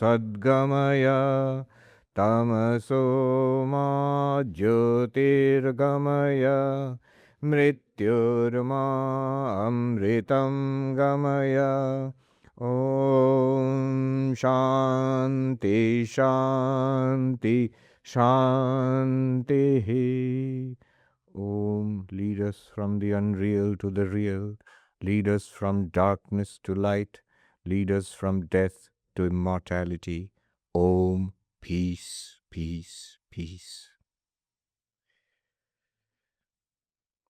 Sadgamaya Tamaso Ma Jyotirgamaya Mrityurma Amritam Gamaya. Om Shanti Shanti Shanti. Om, lead us from the unreal to the real. Lead us from darkness to light. Lead us from death to immortality. Om, peace, peace, peace.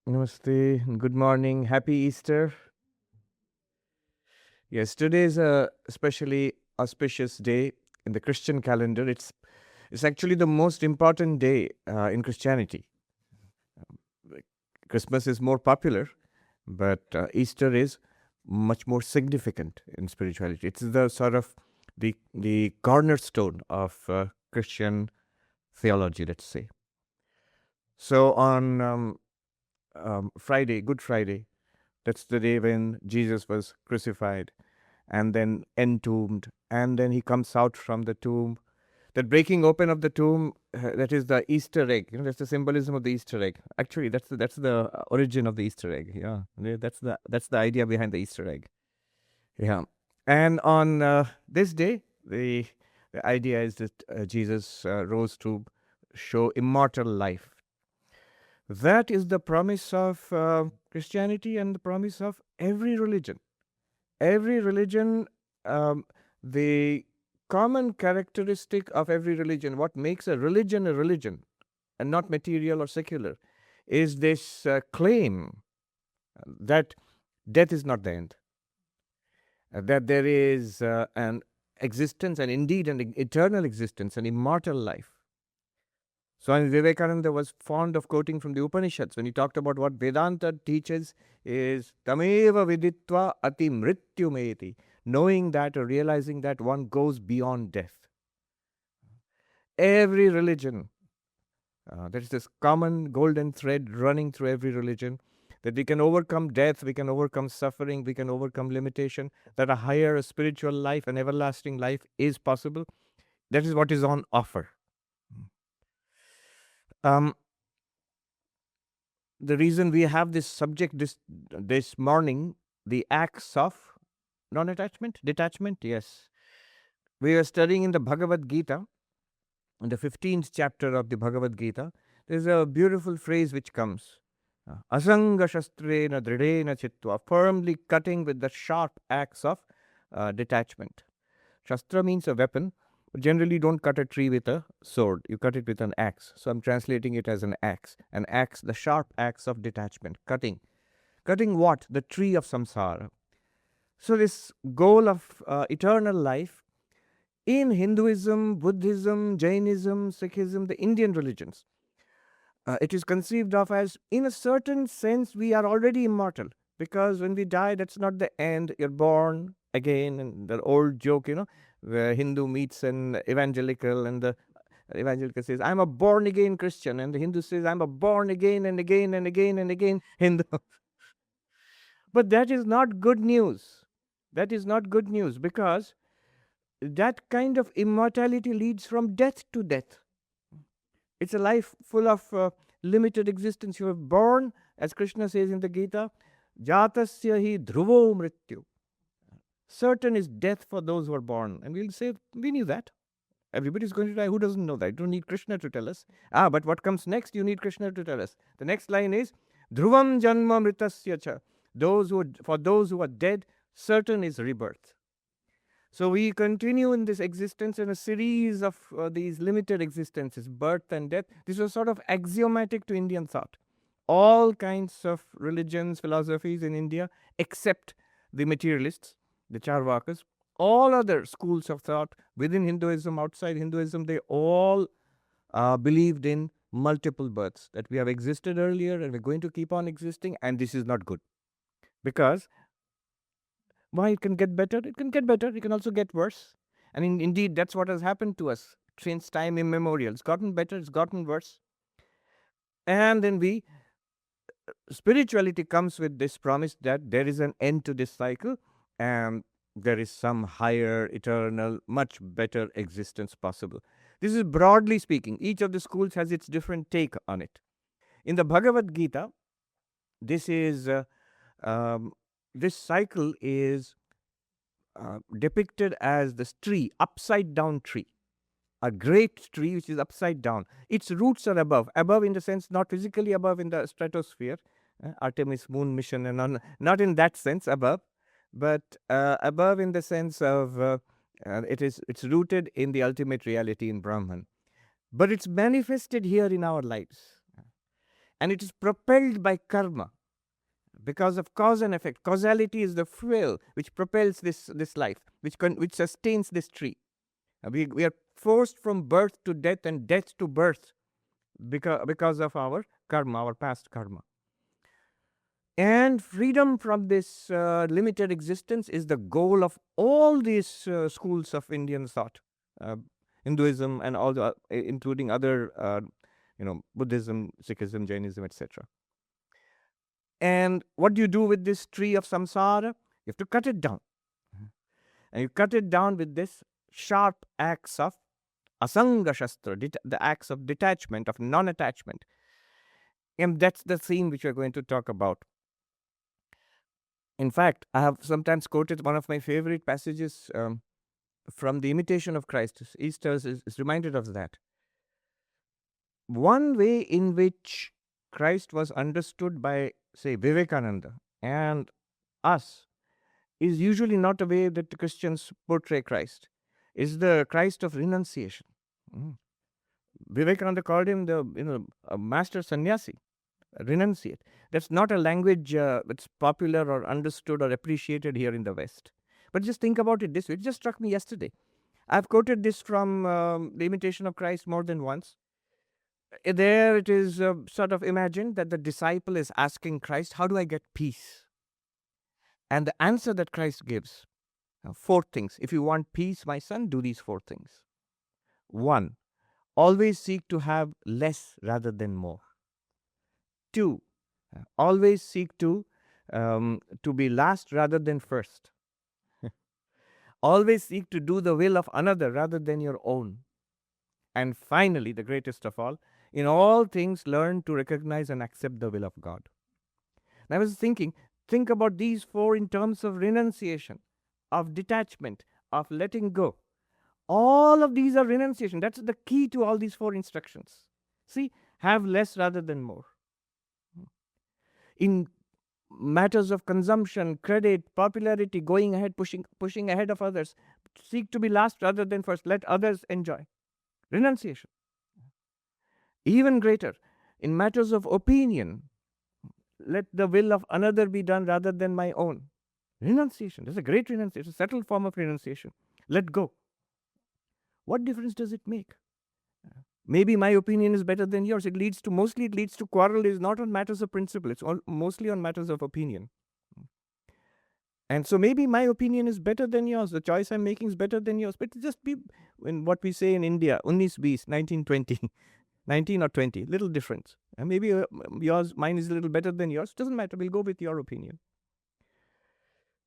Namaste, good morning, happy Easter. Yes, today is a especially auspicious day in the Christian calendar. It's actually the most important day in Christianity. Christmas is more popular, but Easter is much more significant in spirituality. It's the sort of the cornerstone of Christian theology, let's say. So on Friday, Good Friday, that's the day when Jesus was crucified and then entombed, and then he comes out from the tomb. That breaking open of the tomb, that is the Easter egg. That's the symbolism of the Easter egg. Actually, that's the origin of the Easter egg. That's the idea behind the Easter egg. Yeah, and on this day, the idea is that Jesus rose to show immortal life. That is the promise of Christianity and the promise of every religion. Every religion, um, the common characteristic of every religion, what makes a religion and not material or secular, is this claim that death is not the end, that there is an existence, and indeed an eternal existence, an immortal life. Swami Vivekananda was fond of quoting from the Upanishads when he talked about what Vedanta teaches is tameva viditva ati mrityumeti, knowing that or realizing that one goes beyond death. Every religion, there is this common golden thread running through every religion, that we can overcome death, we can overcome suffering, we can overcome limitation, that a higher a spiritual life, an everlasting life is possible. That is what is on offer. Um, the reason we have this subject this morning, the acts of non-attachment, detachment, yes. We are studying in the Bhagavad Gita, in the 15th chapter of the Bhagavad Gita. There's a beautiful phrase which comes, asanga shastrena dridena chittva, firmly cutting with the sharp axe of detachment. Shastra means a weapon, but generally don't cut a tree with a sword. You cut it with an axe. So I'm translating it as an axe. An axe, the sharp axe of detachment. Cutting. Cutting what? The tree of samsara. So this goal of eternal life in Hinduism, Buddhism, Jainism, Sikhism, the Indian religions, it is conceived of as, in a certain sense, we are already immortal. Because when we die, that's not the end. You're born again. And the old joke, where Hindu meets an evangelical, and the evangelical says, I'm a born again Christian. And the Hindu says, I'm a born again and again and again and again Hindu. But that is not good news. That is not good news, because that kind of immortality leads from death to death. It's a life full of limited existence. You are born, as Krishna says in the Gita, jatasya hi dhruvo mrityu. Certain is death for those who are born. And we'll say, we knew that. Everybody's going to die. Who doesn't know that? You don't need Krishna to tell us. But what comes next, you need Krishna to tell us. The next line is, dhruvam janma mritasya cha. For those who are dead, certain is rebirth. So we continue in this existence in a series of these limited existences, birth and death. This was sort of axiomatic to Indian thought. All kinds of religions, philosophies in India, except the materialists, the Charvakas, all other schools of thought within Hinduism, outside Hinduism, they all believed in multiple births, that we have existed earlier and we're going to keep on existing, and this is not good. Because why it can get better? It can get better. It can also get worse. And indeed, that's what has happened to us since time immemorial. It's gotten better, it's gotten worse. And then spirituality comes with this promise that there is an end to this cycle, and there is some higher, eternal, much better existence possible. This is broadly speaking. Each of the schools has its different take on it. In the Bhagavad Gita, this is um, this cycle is depicted as this tree, upside down tree, a great tree which is upside down. Its roots are above in the sense not physically above in the stratosphere, Artemis moon mission, and not in that sense above, but above in the sense of it's rooted in the ultimate reality in Brahman. But it's manifested here in our lives, and it is propelled by karma because of cause and effect. Causality is the fuel which propels this life, which sustains this tree. We are forced from birth to death and death to birth because of our karma, our past karma. And freedom from this limited existence is the goal of all these schools of Indian thought, uh, Hinduism, and all the, including other, Buddhism, Sikhism, Jainism, etc. And what do you do with this tree of samsara? You have to cut it down. And you cut it down with this sharp axe of asanga shastra, the axe of detachment, of non-attachment. And that's the theme which we're going to talk about. In fact, I have sometimes quoted one of my favorite passages from the Imitation of Christ. Easter is reminded of that. One way in which Christ was understood by, say, Vivekananda and us is usually not a way that the Christians portray Christ. Is the Christ of renunciation. Vivekananda called him a master sannyasi, a renunciate. That's not a language that's popular or understood or appreciated here in the West. But just think about it this way. It just struck me yesterday. I've quoted this from the Imitation of Christ more than once. There it is sort of imagined that the disciple is asking Christ, how do I get peace? And the answer that Christ gives, 4 things. If you want peace, my son, do these 4 things. 1, always seek to have less rather than more. 2, always seek to be last rather than first. Always seek to do the will of another rather than your own. And finally, the greatest of all, in all things learn to recognize and accept the will of God. And I was thinking, think about these 4 in terms of renunciation, of detachment, of letting go. All of these are renunciation. That's the key to all these 4 instructions. See, have less rather than more. In matters of consumption, credit, popularity, going ahead, pushing ahead of others, seek to be last rather than first. Let others enjoy. Renunciation. Even greater, in matters of opinion, let the will of another be done rather than my own. Renunciation. That's a great renunciation, a subtle form of renunciation. Let go. What difference does it make? Maybe my opinion is better than yours. Mostly it leads to quarrel. Is not on matters of principle. It's mostly on matters of opinion. And so maybe my opinion is better than yours. The choice I'm making is better than yours. But it just be in what we say in India, 1920, 1920, 19 or 20, little difference. And maybe mine is a little better than yours. Doesn't matter. We'll go with your opinion.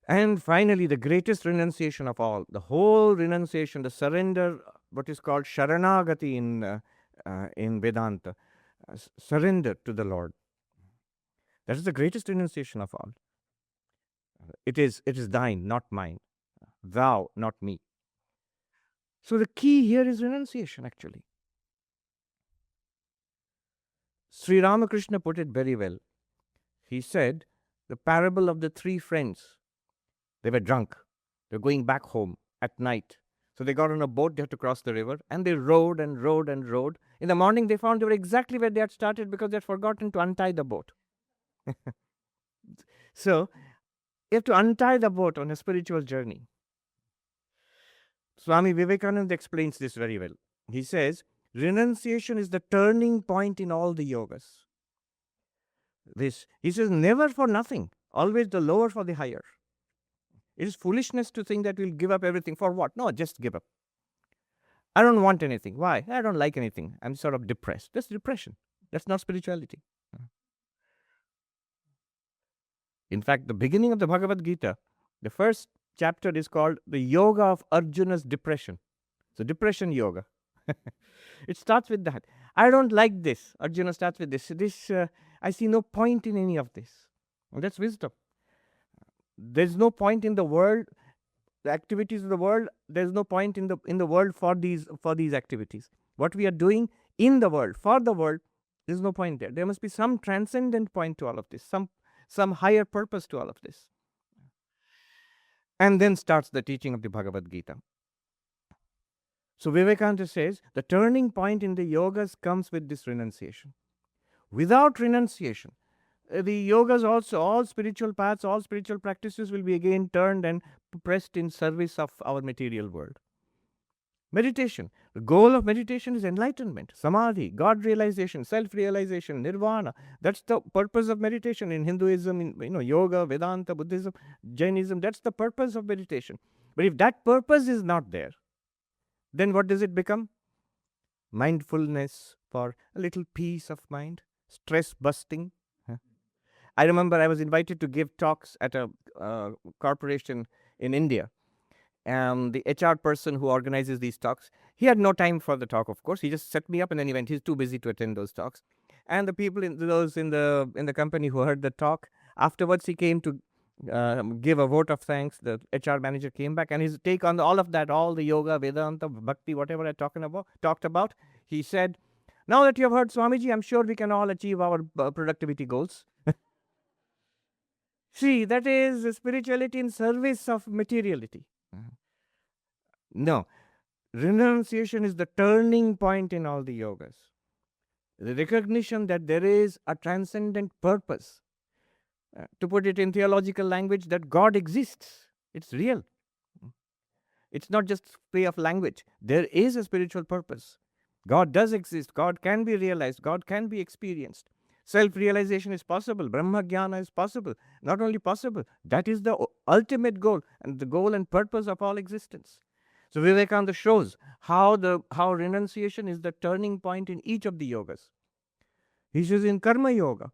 And finally, the greatest renunciation of all, the whole renunciation, the surrender, what is called sharanagati in Vedanta, surrender to the Lord. That is the greatest renunciation of all. It is thine, not mine. Thou, not me. So the key here is renunciation, actually. Sri Ramakrishna put it very well. He said, the parable of the 3 friends. They were drunk. They were going back home at night. So they got on a boat, they had to cross the river, and they rowed and rowed and rowed. In the morning, they found they were exactly where they had started because they had forgotten to untie the boat. So, you have to untie the boat on a spiritual journey. Swami Vivekananda explains this very well. He says, renunciation is the turning point in all the yogas. He says, never for nothing, always the lower for the higher. It is foolishness to think that we'll give up everything. For what? No, just give up. I don't want anything. Why? I don't like anything. I'm sort of depressed. That's depression. That's not spirituality. In fact, the beginning of the Bhagavad Gita, the first chapter is called the Yoga of Arjuna's Depression. So, depression yoga. It starts with that. I don't like this. Arjuna starts with this. I see no point in any of this. And that's wisdom. There's no point in the world, the activities of the world. There's no point in the world for these activities. What we are doing in the world for the world, there's no point there. There must be some transcendent point to all of this, some higher purpose to all of this. And then starts the teaching of the Bhagavad Gita. So Vivekananda says the turning point in the yogas comes with this renunciation. Without renunciation, the yogas also, all spiritual paths, all spiritual practices will be again turned and pressed in service of our material world. Meditation. The goal of meditation is enlightenment, samadhi, God realization, self-realization, nirvana. That's the purpose of meditation in Hinduism, in yoga, Vedanta, Buddhism, Jainism. That's the purpose of meditation. But if that purpose is not there, then what does it become? Mindfulness for a little peace of mind, stress busting. I remember I was invited to give talks at a corporation in India. And the HR person who organizes these talks, he had no time for the talk, of course. He just set me up and then he went. He's too busy to attend those talks. And the people in the company who heard the talk, afterwards he came to give a vote of thanks. The HR manager came back and his take on all of that, all the yoga, Vedanta, bhakti, whatever I talked about, he said, now that you have heard Swamiji, I'm sure we can all achieve our productivity goals. See, that is spirituality in service of materiality. No, renunciation is the turning point in all the yogas. The recognition that there is a transcendent purpose. To put it in theological language, that God exists. It's real. It's not just play of language. There is a spiritual purpose. God does exist. God can be realized. God can be experienced. Self-realization is possible. Brahma Jnana is possible. Not only possible, that is the ultimate goal and the goal and purpose of all existence. So Vivekananda shows how renunciation is the turning point in each of the yogas. He says in Karma Yoga,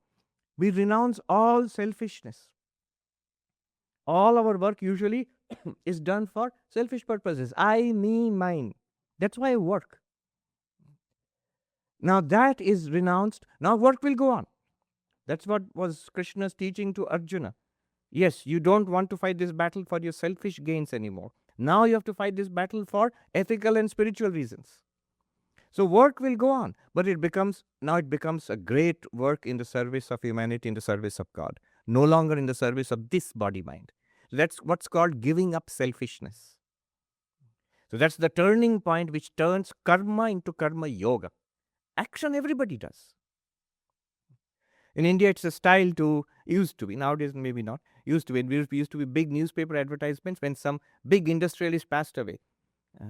we renounce all selfishness. All our work usually is done for selfish purposes. I, me, mine. That's why I work. Now that is renounced. Now work will go on. That's what was Krishna's teaching to Arjuna. Yes, you don't want to fight this battle for your selfish gains anymore. Now you have to fight this battle for ethical and spiritual reasons. So work will go on, but it becomes a great work in the service of humanity, in the service of God. No longer in the service of this body-mind. So that's what's called giving up selfishness. So that's the turning point which turns karma into karma yoga. Action everybody does. In India, it's a style used to be, nowadays maybe not, used to be. It used to be big newspaper advertisements when some big industrialist passed away.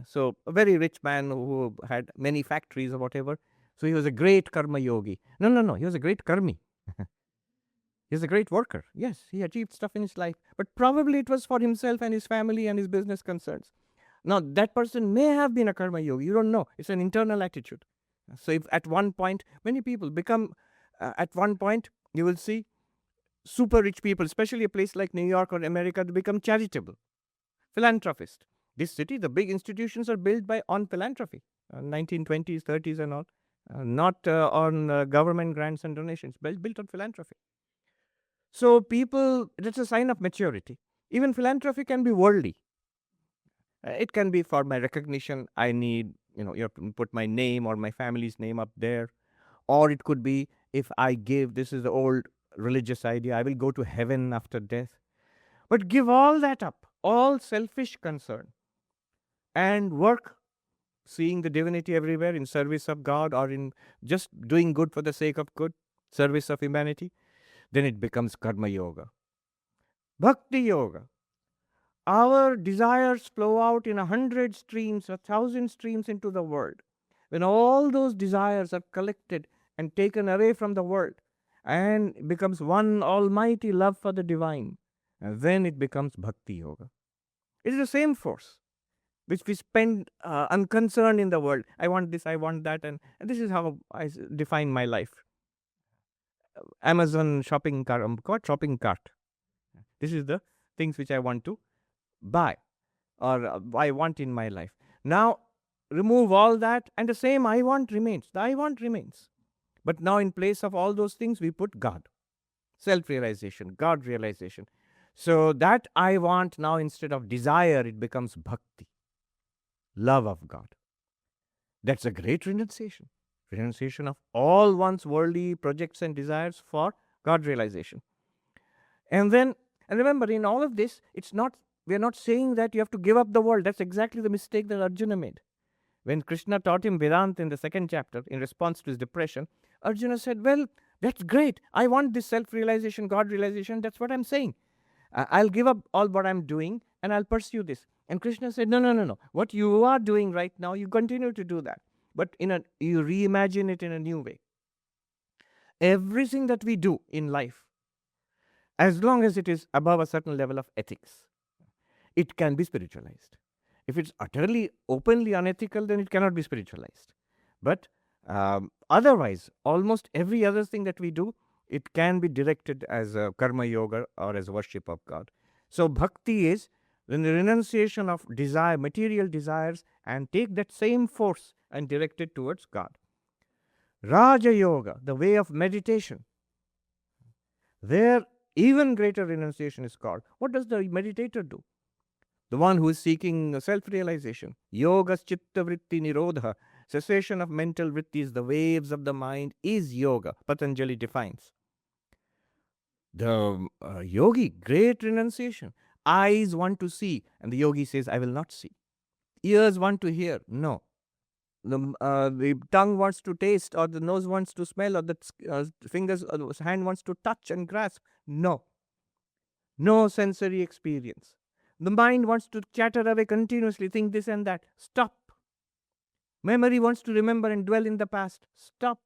So a very rich man who had many factories or whatever. So he was a great karma yogi. No, he was a great karmi. He was a great worker. Yes, he achieved stuff in his life. But probably it was for himself and his family and his business concerns. Now, that person may have been a karma yogi. You don't know. It's an internal attitude. So if at one point, many people become, at one point, you will see super rich people, especially a place like New York or America, to become charitable, philanthropist. This city, the big institutions are built on philanthropy, 1920s, 30s and all, not on government grants and donations, built on philanthropy. So people, that's a sign of maturity. Even philanthropy can be worldly. It can be for my recognition. I need, you have to put my name or my family's name up there. Or it could be, if I give, this is the old religious idea, I will go to heaven after death. But give all that up, all selfish concern, and work, seeing the divinity everywhere in service of God or in just doing good for the sake of good, service of humanity, then it becomes karma yoga. Bhakti yoga. Our desires flow out in 100 streams, 1,000 streams into the world. When all those desires are collected and taken away from the world and becomes one almighty love for the divine, and then it becomes bhakti yoga. It is the same force which we spend unconcerned in the world. I want this, I want that, and this is how I define my life. Amazon shopping cart. This is the things which I want to buy or I want in my life. Now remove all that, and the same I want remains. The I want remains. But now, in place of all those things, we put God, self realization, God realization. So that I want now, instead of desire, it becomes bhakti, love of God. That's a great renunciation. Renunciation of all one's worldly projects and desires for God realization. And then, and remember, in all of this, we are not saying that you have to give up the world. That's exactly the mistake that Arjuna made. When Krishna taught him Vedanta in the second chapter, in response to his depression, Arjuna said, well, that's great. I want this self realization, God realization. That's what I'm saying. I'll give up all what I'm doing and I'll pursue this. And Krishna said, no, no, no, no. What you are doing right now, you continue to do that. But you reimagine it in a new way. Everything that we do in life, as long as it is above a certain level of ethics, it can be spiritualized. If it's utterly, openly unethical, then it cannot be spiritualized. But otherwise, almost every other thing that we do, it can be directed as a karma yoga or as worship of God. So bhakti is the renunciation of desire, material desires, and take that same force and direct it towards God. Raja Yoga, the way of meditation, there even greater renunciation is called. What does the meditator do? The one who is seeking self-realization. Yoga chitta vritti nirodha, cessation of mental vrittis, the waves of the mind, is yoga, Patanjali defines. The yogi, great renunciation. Eyes want to see, and the yogi says, I will not see. Ears want to hear, no. The tongue wants to taste, or the nose wants to smell, or the fingers, or the hand wants to touch and grasp, no. No sensory experience. The mind wants to chatter away continuously, think this and that. Stop. Memory wants to remember and dwell in the past. Stop.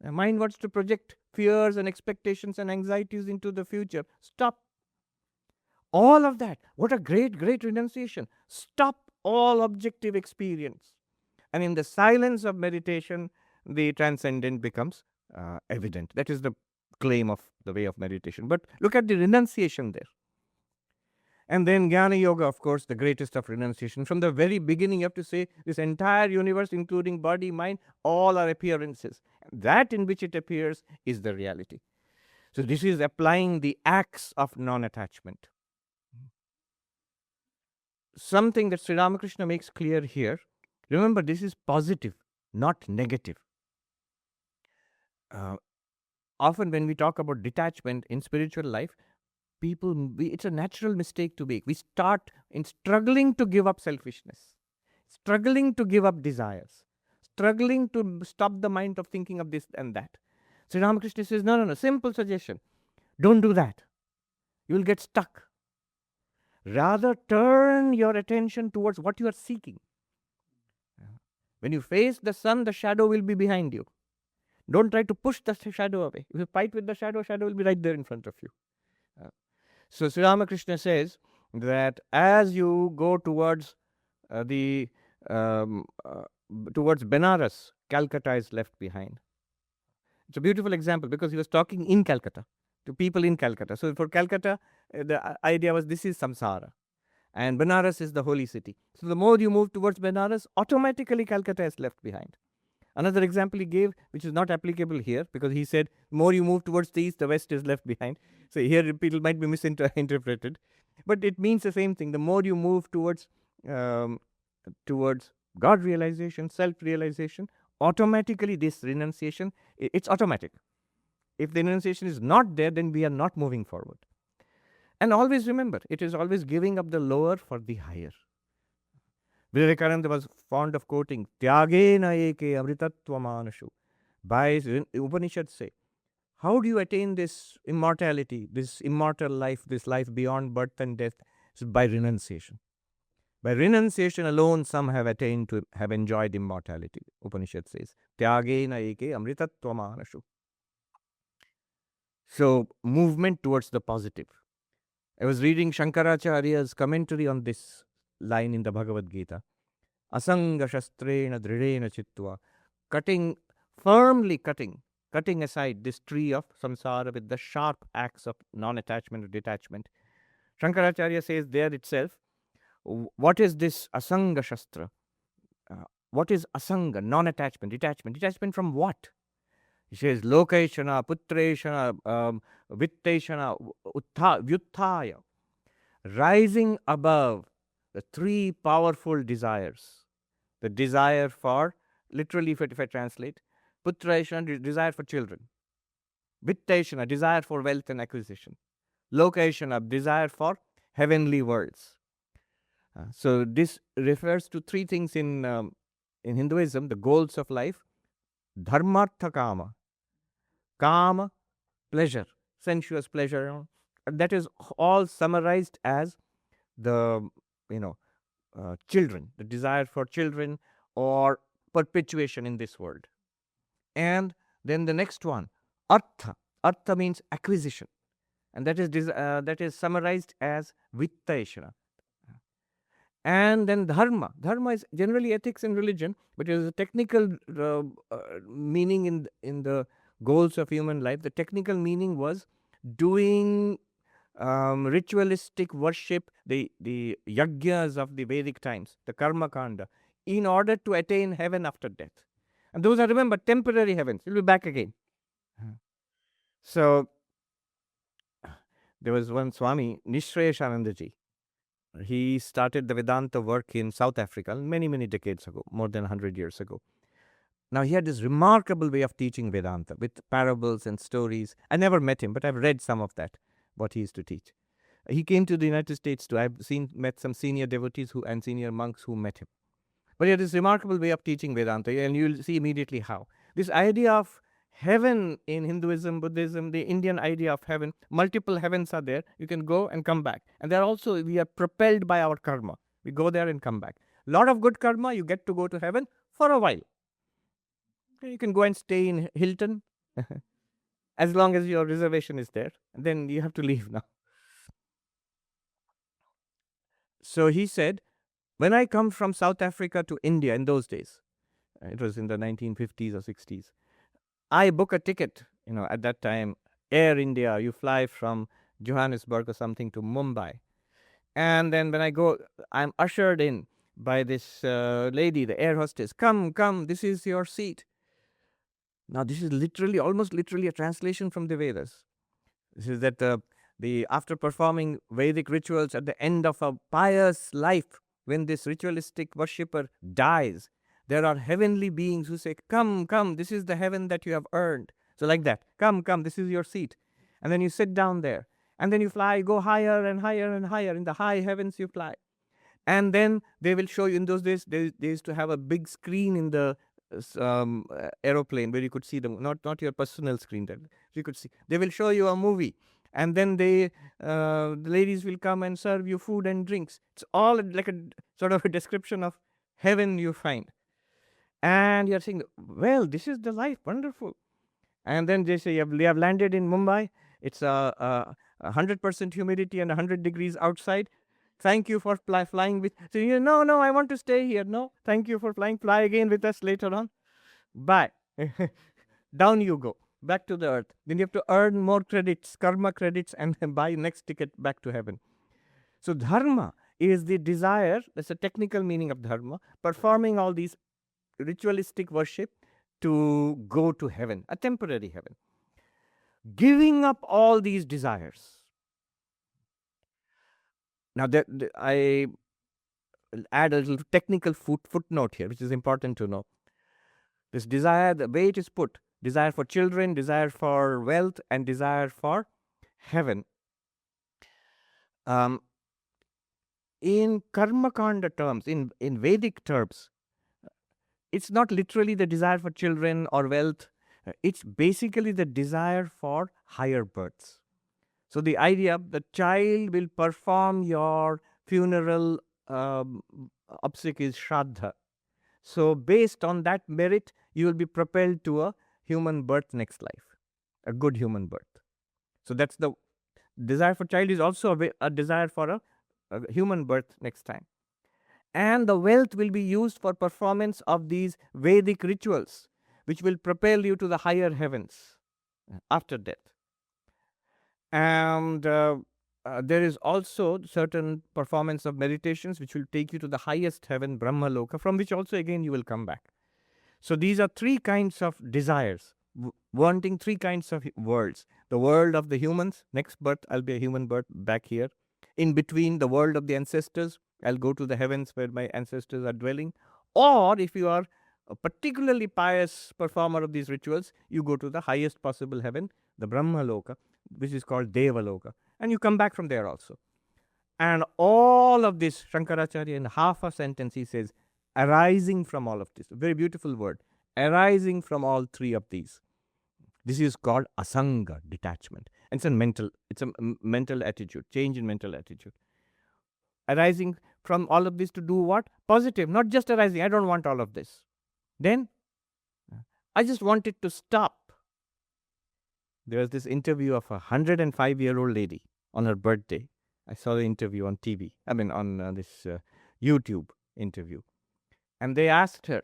The mind wants to project fears and expectations and anxieties into the future. Stop. All of that. What a great, great renunciation. Stop all objective experience. And in the silence of meditation, the transcendent becomes evident. That is the claim of the way of meditation. But look at the renunciation there. And then Jnana Yoga, of course, the greatest of renunciation. From the very beginning, you have to say this entire universe, including body, mind, all are appearances. That in which it appears is the reality. So this is applying the acts of non-attachment. Something that Sri Ramakrishna makes clear here. Remember, this is positive, not negative. Often when we talk about detachment in spiritual life, it's a natural mistake to make. We start in struggling to give up selfishness, struggling to give up desires, struggling to stop the mind of thinking of this and that. Sri Ramakrishna says, no, no, no, simple suggestion. Don't do that. You will get stuck. Rather, turn your attention towards what you are seeking. When you face the sun, the shadow will be behind you. Don't try to push the shadow away. If you fight with the shadow, shadow will be right there in front of you. So Sri Ramakrishna says that as you go towards towards Benares, Calcutta is left behind. It's a beautiful example because he was talking in Calcutta to people in Calcutta. So for Calcutta, the idea was this is samsara, and Benares is the holy city. So the more you move towards Benares, automatically Calcutta is left behind. Another example he gave, which is not applicable here, because he said, the more you move towards the east, the west is left behind. So here people might be misinterpreted. But it means the same thing. The more you move towards God realization, self-realization, automatically this renunciation, it's automatic. If the renunciation is not there, then we are not moving forward. And always remember, it is always giving up the lower for the higher. Vivekananda was fond of quoting, Tyagena eke amritatvamanashu. By Upanishads say, how do you attain this immortality, this immortal life, this life beyond birth and death? It's by renunciation. By renunciation alone, some have attained to have enjoyed immortality. Upanishad says, Tyagena eke amritatvamanashu. So, movement towards the positive. I was reading Shankaracharya's commentary on this line in the Bhagavad Gita. Asanga shastrena dridena chittva. Firmly cutting aside this tree of samsara with the sharp axe of non-attachment or detachment, Shankaracharya says there itself, what is this asanga shastra? What is asanga? Non-attachment, detachment. Detachment from what? He says lokeshana, putreshana, vitteshana, vyuthaya, rising above the three powerful desires. The desire for, literally, if I translate, putreshana, desire for children. Vitteshana, desire for wealth and acquisition. Lokeshana, desire for heavenly worlds. So this refers to three things in Hinduism: the goals of life, dharmartha kama, kama, pleasure, sensuous pleasure. That is all summarized as the children, the desire for children or perpetuation in this world. And then the next one, artha. Artha means acquisition, and that is summarized as vitteshana. And then dharma. Dharma is generally ethics in religion, but it is a technical meaning in the goals of human life. The technical meaning was doing ritualistic worship, the yajnas of the Vedic times, the karma kanda, in order to attain heaven after death. And those are, remember, temporary heavens. You'll be back again. So there was one Swami, Nishreyashanandaji. He started the Vedanta work in South Africa many, many decades ago, more than 100 years ago. Now, he had this remarkable way of teaching Vedanta with parables and stories. I never met him, but I've read some of that, what he used to teach. He came to the United States too. I've met some senior devotees and senior monks who met him. But he had this remarkable way of teaching Vedanta, and you'll see immediately how. This idea of heaven in Hinduism, Buddhism, the Indian idea of heaven, multiple heavens are there. You can go and come back. And they're also, we are propelled by our karma. We go there and come back. A lot of good karma, you get to go to heaven for a while. You can go and stay in Hilton as long as your reservation is there. And then you have to leave now. So he said, when I come from South Africa to India in those days, it was in the 1950s or 60s, I book a ticket, at that time, Air India, you fly from Johannesburg or something to Mumbai. And then when I go, I'm ushered in by this lady, the air hostess. Come, this is your seat. Now, this is almost literally a translation from the Vedas. This is that after performing Vedic rituals at the end of a pious life, when this ritualistic worshipper dies, there are heavenly beings who say, come, this is the heaven that you have earned. So like that, come, this is your seat. And then you sit down there. And then you fly, go higher and higher and higher. In the high heavens you fly. And then they will show you, in those days, they used to have a big screen in the aeroplane where you could see them, not your personal screen that you could see. They will show you a movie. And then the ladies will come and serve you food and drinks. It's all like a sort of a description of heaven you find. And you're saying, well, this is the life, wonderful. And then they say, they have landed in Mumbai. It's 100% humidity and 100 degrees outside. Thank you for flying with. So no, I want to stay here. No, thank you for flying. Fly again with us later on. Bye. Down you go, back to the earth. Then you have to earn more credits, karma credits, and buy next ticket back to heaven. So dharma is the desire, that's the technical meaning of dharma, performing all these ritualistic worship to go to heaven, a temporary heaven. Giving up all these desires. Now, I add a little technical footnote here, which is important to know. This desire, the way it is put, desire for children, desire for wealth, and desire for heaven. In karma kanda terms, in Vedic terms, it's not literally the desire for children or wealth. It's basically the desire for higher births. So the idea, the child will perform your funeral obsequies, shraddha. So based on that merit, you will be propelled to a human birth next life, a good human birth. So that's the desire for child is also a desire for a human birth next time. And the wealth will be used for performance of these Vedic rituals, which will propel you to the higher heavens after death. And there is also certain performance of meditations which will take you to the highest heaven, Brahma Loka, from which also again you will come back. So these are three kinds of desires, wanting three kinds of worlds. The world of the humans, next birth, I'll be a human birth back here. In between, the world of the ancestors, I'll go to the heavens where my ancestors are dwelling. Or if you are a particularly pious performer of these rituals, you go to the highest possible heaven, the Brahma Loka, which is called Deva Loka. And you come back from there also. And all of this, Shankaracharya, in half a sentence, he says, arising from all of this. A very beautiful word. Arising from all three of these. This is called asanga, detachment. And it's a mental attitude, change in mental attitude. Arising from all of this to do what? Positive, not just arising. I don't want all of this. Then, I just want it to stop. There was this interview of a 105-year-old lady on her birthday. I saw the interview on TV, on this YouTube interview. And they asked her,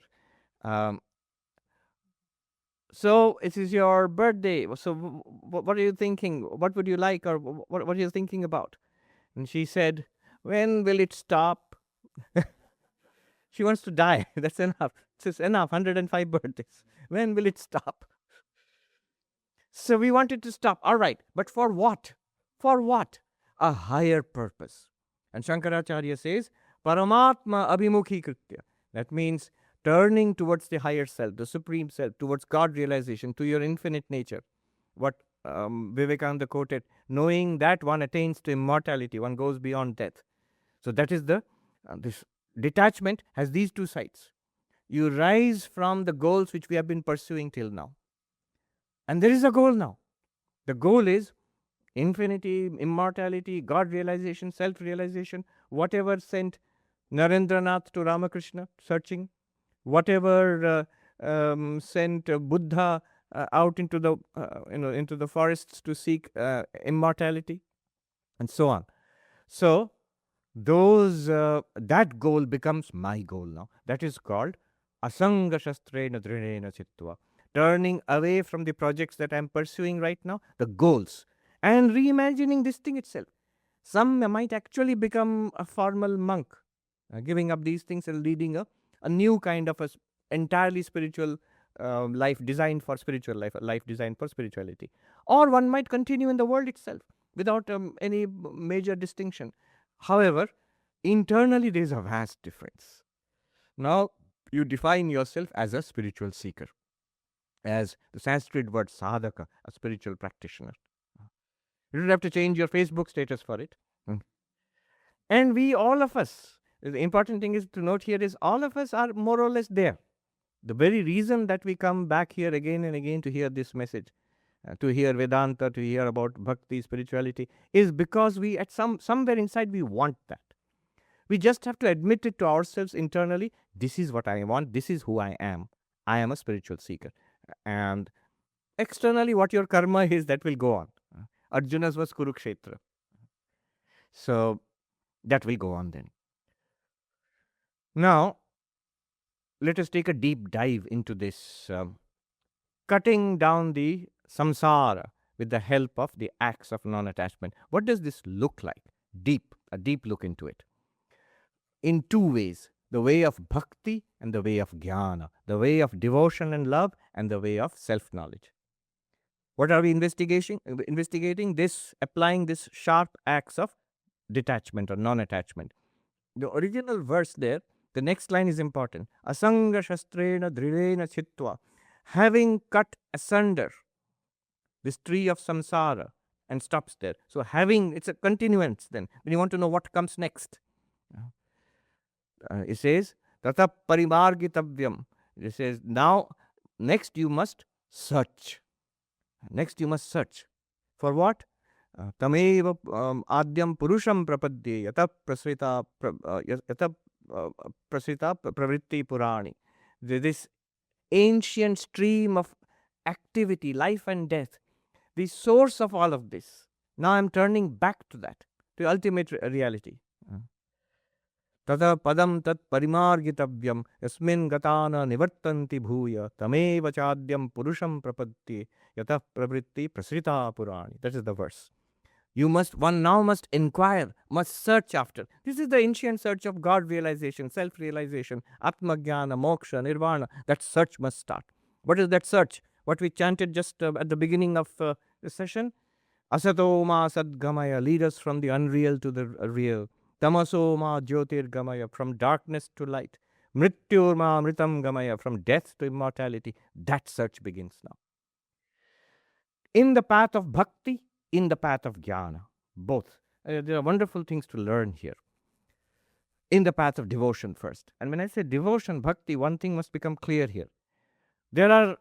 so it is your birthday. So what are you thinking? What would you like, or what are you thinking about? And she said, when will it stop? She wants to die. That's enough. It's enough. 105 birthdays. When will it stop? So we want it to stop. All right. But for what? For what? A higher purpose. And Shankaracharya says, Paramatma abhimukhi kritya. That means turning towards the higher self, the supreme self, towards God realization, to your infinite nature. What Vivekananda quoted, knowing that one attains to immortality, one goes beyond death. So that is this detachment has these two sides. You rise from the goals which we have been pursuing till now. And there is a goal now. The goal is infinity, immortality, God realization, self-realization, whatever sent Narendranath to Ramakrishna searching, whatever sent Buddha out into the forests to seek immortality, and so on. So that goal becomes my goal now. That is called asanga shastrena drinena chittva. Turning away from the projects that I am pursuing right now, the goals, and reimagining this thing itself. Some might actually become a formal monk, giving up these things and leading a new kind of entirely spiritual life designed for spiritual life, a life designed for spirituality. Or one might continue in the world itself without any major distinction. However, internally there is a vast difference. Now, you define yourself as a spiritual seeker, as the Sanskrit word sadhaka, a spiritual practitioner. You don't have to change your Facebook status for it. And we, all of us, the important thing is to note here is all of us are more or less there. The very reason that we come back here again and again to hear this message, to hear Vedanta, to hear about bhakti, spirituality, is because we, at somewhere inside, we want that. We just have to admit it to ourselves internally. This is what I want. This is who I am. I am a spiritual seeker. And externally, what your karma is, that will go on. Arjuna's was Kurukshetra. So that will go on then. Now, let us take a deep dive into this cutting down the samsara with the help of the acts of non-attachment. What does this look like? A deep look into it. In two ways, the way of bhakti and the way of jnana, the way of devotion and love and the way of self-knowledge. What are we investigating? Applying this sharp acts of detachment or non-attachment. The original verse there, the next line is important. Asanga shastrena drirena chittva. Having cut asunder this tree of samsara, and stops there. So it's a continuance then. When you want to know what comes next. It says, tata parimargitavyam. It says, next you must search. For what? Tameva adyam purusham prapadye yata prasrita pravritti purani. This ancient stream of activity, life and death, the source of all of this. Now I'm turning back to that, to ultimate reality. Tata padam tat parimargitavyam yasmin gatana nivartanti bhuya tameva chadyam purusham prapadye yata pravritti prasrita purani. That is the verse. One now must inquire, must search after. This is the ancient search of God realization, self realization, Atmajnana, Moksha, Nirvana. That search must start. What is that search? What we chanted just at the beginning of the session? Asato ma sadgamaya, lead us from the unreal to the real. Tamaso ma jyotirgamaya, from darkness to light. Mrityur ma mritam gamaya, from death to immortality. That search begins now. In the path of bhakti, in the path of jnana, both. There are wonderful things to learn here. In the path of devotion first. And when I say devotion, bhakti, one thing must become clear here. There are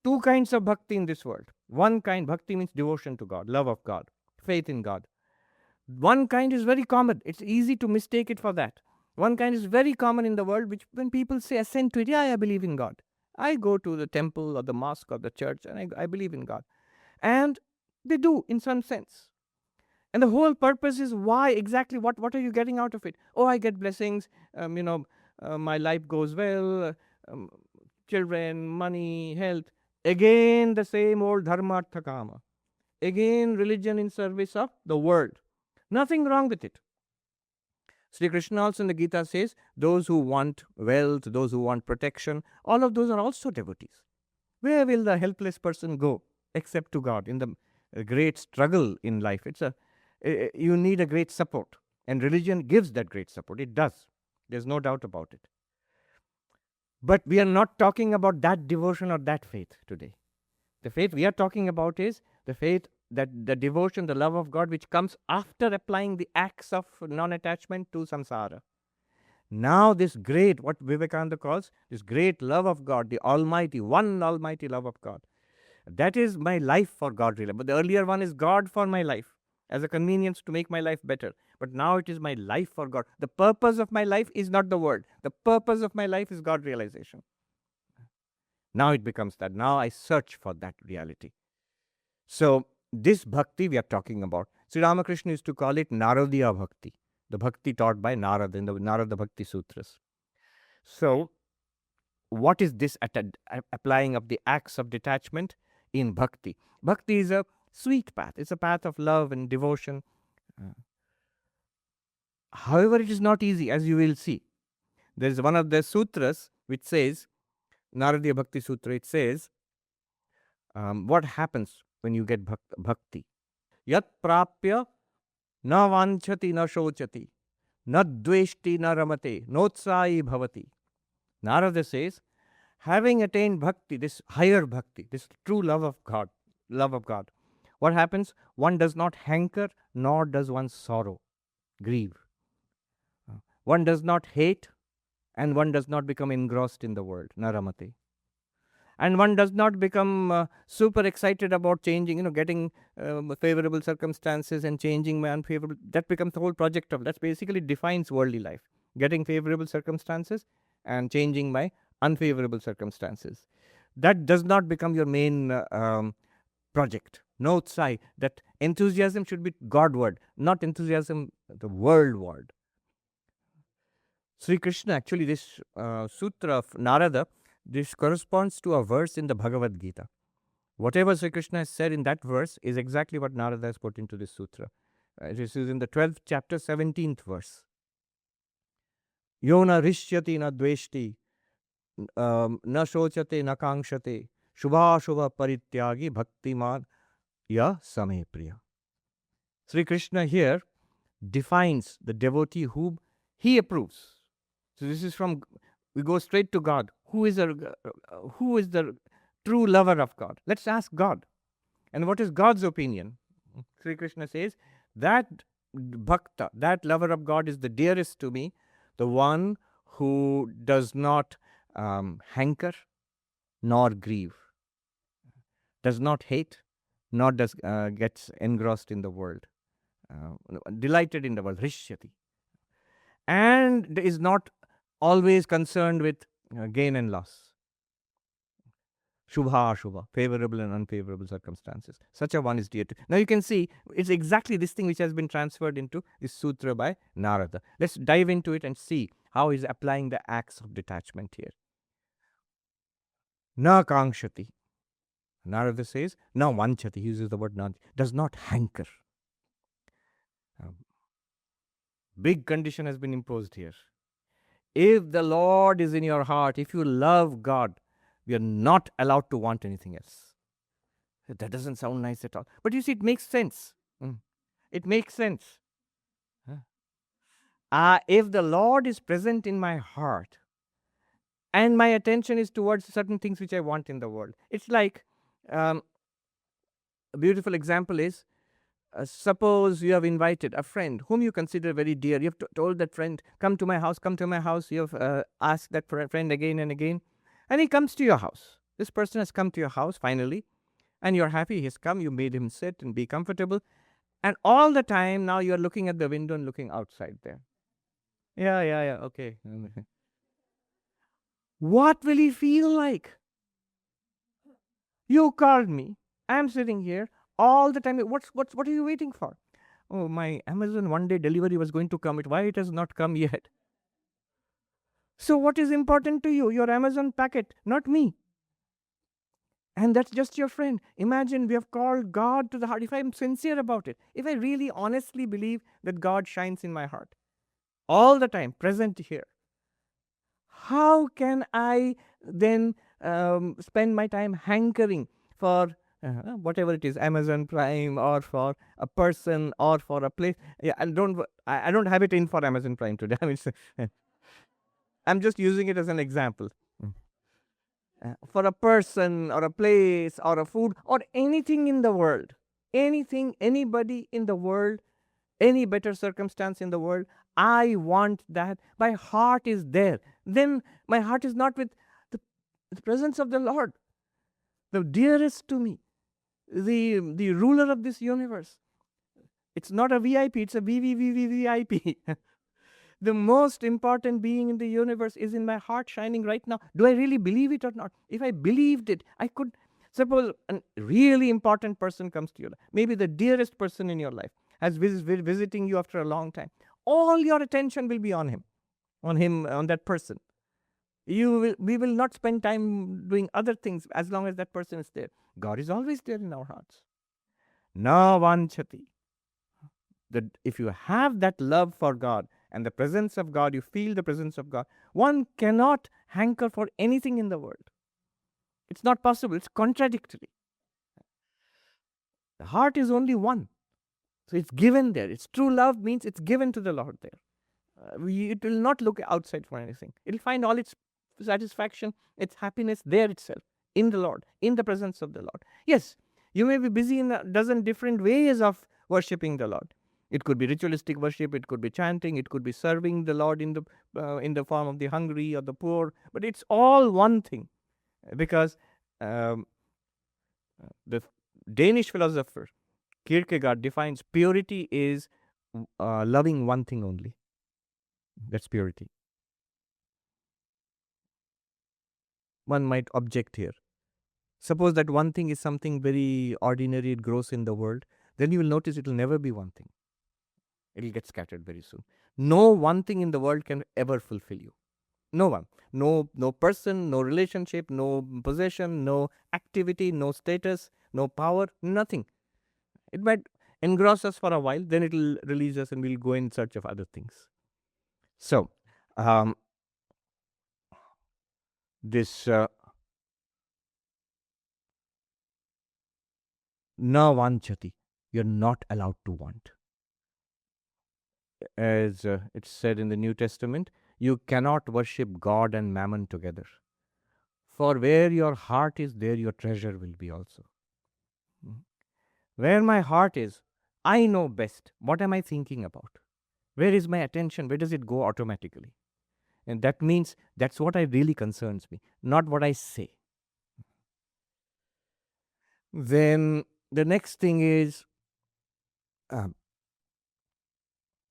two kinds of bhakti in this world. One kind, bhakti means devotion to God, love of God, faith in God. One kind is very common. It's easy to mistake it for that. One kind is very common in the world, which when people say assent to it, yeah, I believe in God. I go to the temple or the mosque or the church and I believe in God. And they do in some sense. And the whole purpose is why exactly, what are you getting out of it? Oh, I get blessings, my life goes well, children, money, health. Again, the same old dharma artha kama. Again, religion in service of the world. Nothing wrong with it. Sri Krishna also in the Gita says, those who want wealth, those who want protection, all of those are also devotees. Where will the helpless person go except to God in the great struggle in life? You need a great support, and religion gives that great support. It does. There's no doubt about it. But we are not talking about that devotion or that faith today. The faith we are talking about is the faith, that the devotion, the love of God, which comes after applying the acts of non-attachment to samsara. Now this great, what Vivekananda calls, this great love of God, the almighty, one almighty love of God. That is my life for God, really. But the earlier one is God for my life, as a convenience to make my life better. But now it is my life for God. The purpose of my life is not the world. The purpose of my life is God realization. Now it becomes that. Now I search for that reality. So this bhakti we are talking about, Sri Ramakrishna used to call it Naradiya Bhakti, the bhakti taught by Narada in the Narada Bhakti Sutras. So what is this applying of the acts of detachment in bhakti? Bhakti is a sweet path. It's a path of love and devotion. However, it is not easy, as you will see. There is one of the sutras which says, Naradiya Bhakti Sutra, it says, what happens when you get bhakti? Yat prapya na vanchati na shochati, na dveshti na ramate, notsai bhavati. Narada says, having attained bhakti, this higher bhakti, this true love of God, what happens? One does not hanker, nor does one sorrow, grieve. One does not hate, and one does not become engrossed in the world, naramate. And one does not become super excited about changing, getting favorable circumstances and changing my unfavorable. That becomes the whole project of, that basically defines worldly life. Getting favorable circumstances and changing my unfavorable circumstances. That does not become your main project. No tsai. That enthusiasm should be Godward, not enthusiasm the worldward. Sri Krishna, actually, this sutra of Narada, this corresponds to a verse in the Bhagavad Gita. Whatever Sri Krishna has said in that verse is exactly what Narada has put into this sutra. It is in the 12th chapter, 17th verse. Yona rishyati na dveshti, na shochate na kangshate, shubha shubha parityagi bhaktiman ya same priya. Sri Krishna here defines the devotee whom he approves. So this is from, we go straight to God. Who is the true lover of God? Let's ask God. And what is God's opinion? Sri Krishna says, that bhakta, that lover of God is the dearest to me, the one who does not hanker nor grieve, does not hate, nor gets engrossed in the world, delighted in the world, rishyati, and is not always concerned with gain and loss. Shubha, Ashubha, favorable and unfavorable circumstances. Such a one is dear to. Now you can see, it's exactly this thing which has been transferred into this sutra by Narada. Let's dive into it and see how he's applying the acts of detachment here. Na kangshati. Narada says, na vanchati. He uses the word na, does not hanker. Um, Big condition has been imposed here. If the Lord is in your heart, if you love God, you are not allowed to want anything else. That doesn't sound nice at all. But you see, it makes sense. Mm. It makes sense. Huh? If the Lord is present in my heart and my attention is towards certain things which I want in the world, it's like um, a beautiful example is suppose you have invited a friend whom you consider very dear. You have told that friend, come to my house, come to my house. You have asked that friend again and again, and he comes to your house. This person has come to your house finally, and you're happy he's come. You made him sit and be comfortable. And all the time now you're looking at the window and looking outside there. Yeah, yeah, yeah, okay. What will he feel like? You called me. I'm sitting here all the time. What are you waiting for? Oh, my Amazon one day delivery was going to come. Why it has not come yet? So what is important to you? Your Amazon packet, not me. And that's just your friend. Imagine we have called God to the heart. If I'm sincere about it, if I really honestly believe that God shines in my heart all the time, present here, how can I then spend my time hankering for whatever it is, Amazon Prime, or for a person, or for a place? Yeah, I don't have it in for Amazon Prime today. I mean, I'm just using it as an example. Mm. For a person, or a place, or a food, or anything in the world, anything, anybody in the world, any better circumstance in the world, I want that. My heart is there. Then my heart is not with the, the presence of the Lord, the dearest to me, the ruler of this universe. It's not a VIP, it's a VVVVVIP. The most important being in the universe is in my heart shining right now. Do I really believe it or not? If I believed it, I could. Suppose a really important person comes to you, maybe the dearest person in your life, has visiting you after a long time. All your attention will be on him, on that person. We will not spend time doing other things as long as that person is there. God is always there in our hearts. Na vanchati. That if you have that love for God and the presence of God, you feel the presence of God, one cannot hanker for anything in the world. It's not possible. It's contradictory. The heart is only one. So it's given there. It's true love means it's given to the Lord there. It will not look outside for anything. It'll find all its satisfaction, its happiness there itself, in the Lord, in the presence of the Lord. Yes, you may be busy in a dozen different ways of worshipping the Lord. It could be ritualistic worship, it could be chanting, it could be serving the Lord in the form of the hungry or the poor, but it's all one thing, because um, the Danish philosopher Kierkegaard defines purity is loving one thing only. That's purity. One might object here. Suppose that one thing is something very ordinary, gross in the world, then you will notice it will never be one thing. It will get scattered very soon. No one thing in the world can ever fulfill you. No one. No person, no relationship, no possession, no activity, no status, no power, nothing. It might engross us for a while, then it will release us and we'll go in search of other things. So, um, this na vanchati, you're not allowed to want. As it's said in the New Testament, you cannot worship God and mammon together. For where your heart is, there your treasure will be also. Where my heart is, I know best. What am I thinking about? Where is my attention? Where does it go automatically? And that means that's what I really concerns me, not what I say. Then the next thing is um,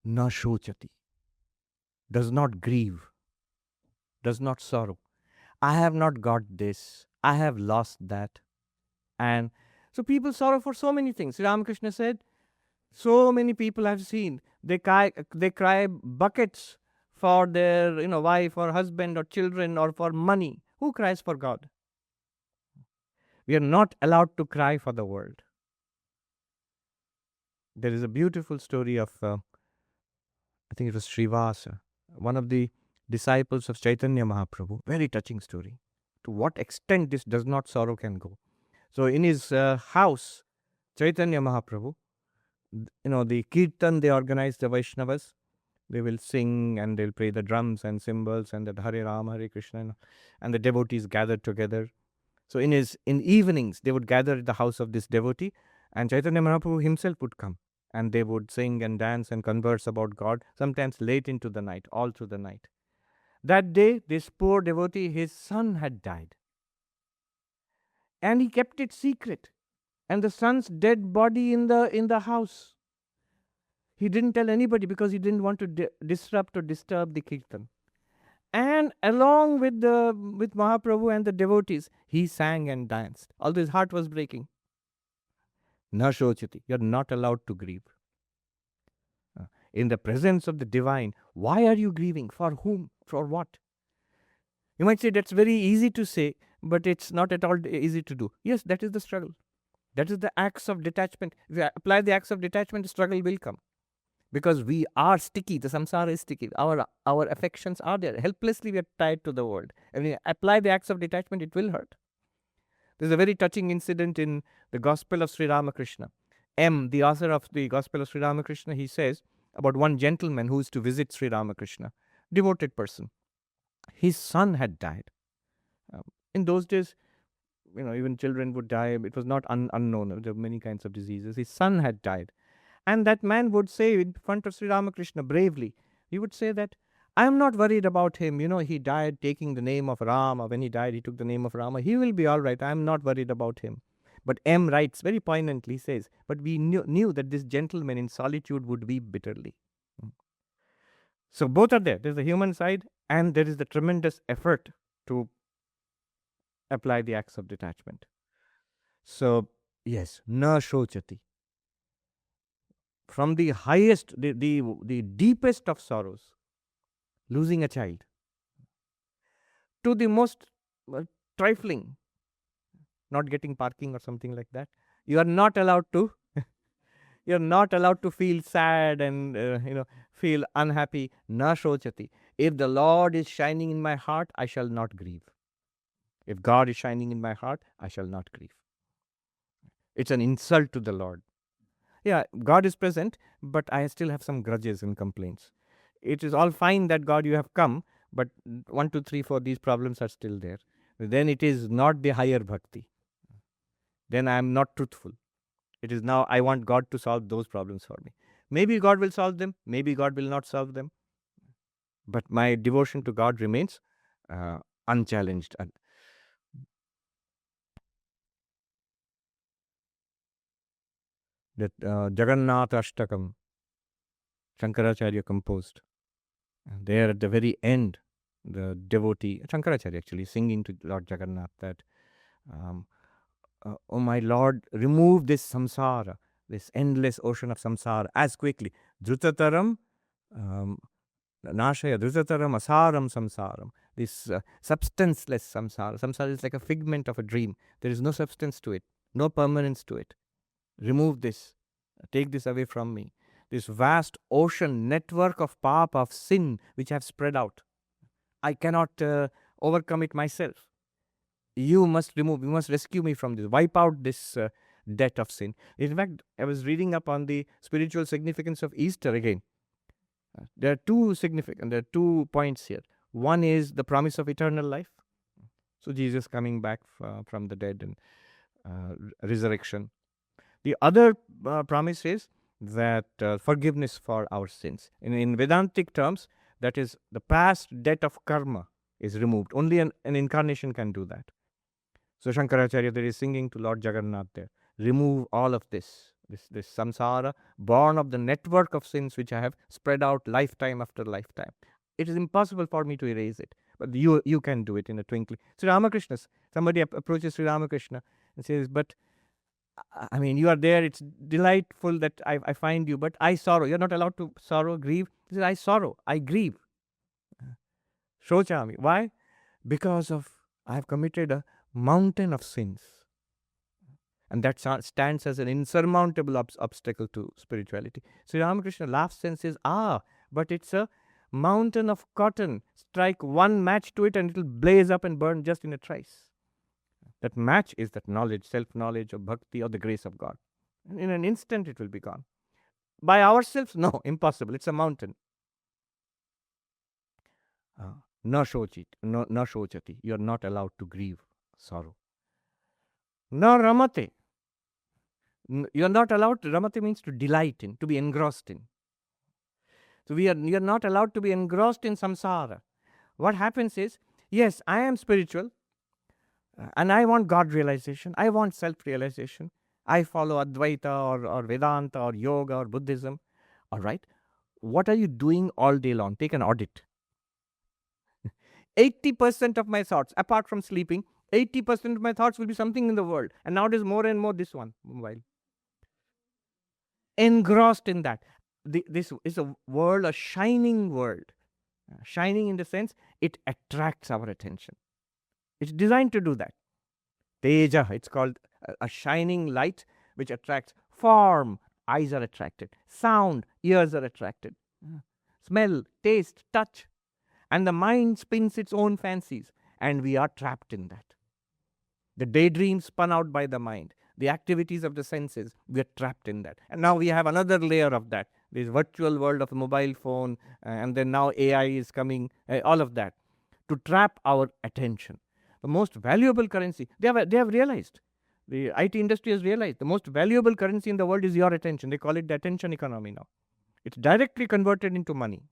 na shochati, does not grieve, does not sorrow. I have not got this, I have lost that. And so people sorrow for so many things. Ramakrishna said, so many people I've seen, they cry buckets for their wife or husband or children or for money. Who cries for God? We are not allowed to cry for the world. There is a beautiful story of, I think it was Srivasa, one of the disciples of Chaitanya Mahaprabhu. Very touching story. To what extent this does not sorrow can go. So in his house, Chaitanya Mahaprabhu, the kirtan they organize, the Vaishnavas, they will sing and they'll play the drums and cymbals and the Hare Rama, Hare Krishna, and the devotees gathered together. So in evenings, they would gather at the house of this devotee, and Chaitanya Mahaprabhu himself would come, and they would sing and dance and converse about God, sometimes late into the night, all through the night. That day, this poor devotee, his son had died, and he kept it secret. And the son's dead body in the house. He didn't tell anybody because he didn't want to disrupt or disturb the kirtan. And along with Mahaprabhu and the devotees, he sang and danced, although his heart was breaking. Na shochati, you're not allowed to grieve. In the presence of the divine, why are you grieving? For whom? For what? You might say that's very easy to say, but it's not at all easy to do. Yes, that is the struggle. That is the acts of detachment. If you apply the acts of detachment, the struggle will come. Because we are sticky, the samsara is sticky. Our affections are there. Helplessly we are tied to the world. And when you apply the acts of detachment, it will hurt. There's a very touching incident in the Gospel of Sri Ramakrishna. The author of the Gospel of Sri Ramakrishna, he says about one gentleman who is to visit Sri Ramakrishna, devoted person. His son had died. In those days, even children would die. It was not unknown. There were many kinds of diseases. His son had died. And that man would say in front of Sri Ramakrishna bravely, he would say that, I am not worried about him. He died taking the name of Rama. When he died, he took the name of Rama. He will be all right. I am not worried about him. But M writes very poignantly, says, but we knew that this gentleman in solitude would weep bitterly. So both are there. There's the human side and there is the tremendous effort to apply the acts of detachment. So, yes, na shochati. From the highest, the deepest of sorrows, losing a child, to the most trifling, not getting parking or something like that, you are not allowed to. You're not allowed to feel sad and feel unhappy. Na shochati. If the Lord is shining in my heart, I shall not grieve. If God is shining in my heart, I shall not grieve. It's an insult to the Lord. Yeah, God is present, but I still have some grudges and complaints. It is all fine that God, you have come, but 1, 2, 3, 4, these problems are still there. Then it is not the higher bhakti. Then I am not truthful. It is now I want God to solve those problems for me. Maybe God will solve them, maybe God will not solve them. But my devotion to God remains unchallenged. That Jagannath Ashtakam, Shankaracharya composed. There at the very end, the devotee, Shankaracharya actually, singing to Lord Jagannath that, oh my Lord, remove this samsara, this endless ocean of samsara as quickly. Drutataram nashaya, drutataram asaram samsaram. This substanceless samsara. Samsara is like a figment of a dream. There is no substance to it, no permanence to it. Remove this. Take this away from me. This vast ocean network of papa, of sin, which have spread out. I cannot overcome it myself. You must remove, you must rescue me from this. Wipe out this debt of sin. In fact, I was reading up on the spiritual significance of Easter again. There are two points here. One is the promise of eternal life. So Jesus coming back from the dead and resurrection. The other promise is that forgiveness for our sins. In Vedantic terms, that is the past debt of karma is removed. Only an incarnation can do that. So Shankaracharya there is singing to Lord Jagannath there. Remove all of this samsara, born of the network of sins which I have spread out lifetime after lifetime. It is impossible for me to erase it. But you can do it in a twinkling. Sri Ramakrishna, somebody approaches Sri Ramakrishna and says, but I mean, you are there. It's delightful that I find you, but I sorrow. You're not allowed to sorrow, grieve. He says, I sorrow, I grieve. Shochami. Why? Because of I have committed a mountain of sins. And that stands as an insurmountable obstacle to spirituality. Sri Ramakrishna laughs and says, but it's a mountain of cotton. Strike one match to it and it'll blaze up and burn just in a trice. That match is that knowledge, self-knowledge, or bhakti, or the grace of God. And in an instant it will be gone. By ourselves? No, impossible. It's a mountain. Na shochati. You are not allowed to grieve sorrow. Na ramate. You are not allowed to, ramate means to delight in, to be engrossed in. So you are not allowed to be engrossed in samsara. What happens is, yes, I am spiritual, and I want God realization, I want self-realization. I follow Advaita or Vedanta or yoga or Buddhism. All right. What are you doing all day long? Take an audit. 80% of my thoughts, apart from sleeping, 80% of my thoughts will be something in the world. And nowadays more and more this one, mobile. Engrossed in that. This is a world, a shining world. Shining in the sense, it attracts our attention. It's designed to do that. Teja, it's called a shining light which attracts. Form, eyes are attracted. Sound, ears are attracted. Smell, taste, touch. And the mind spins its own fancies, and we are trapped in that. The daydreams spun out by the mind, the activities of the senses, we are trapped in that. And now we have another layer of that, this virtual world of the mobile phone, and then now AI is coming, all of that, to trap our attention. The most valuable currency, they have realized, the IT industry has realized, the most valuable currency in the world is your attention. They call it the attention economy now. It's directly converted into money.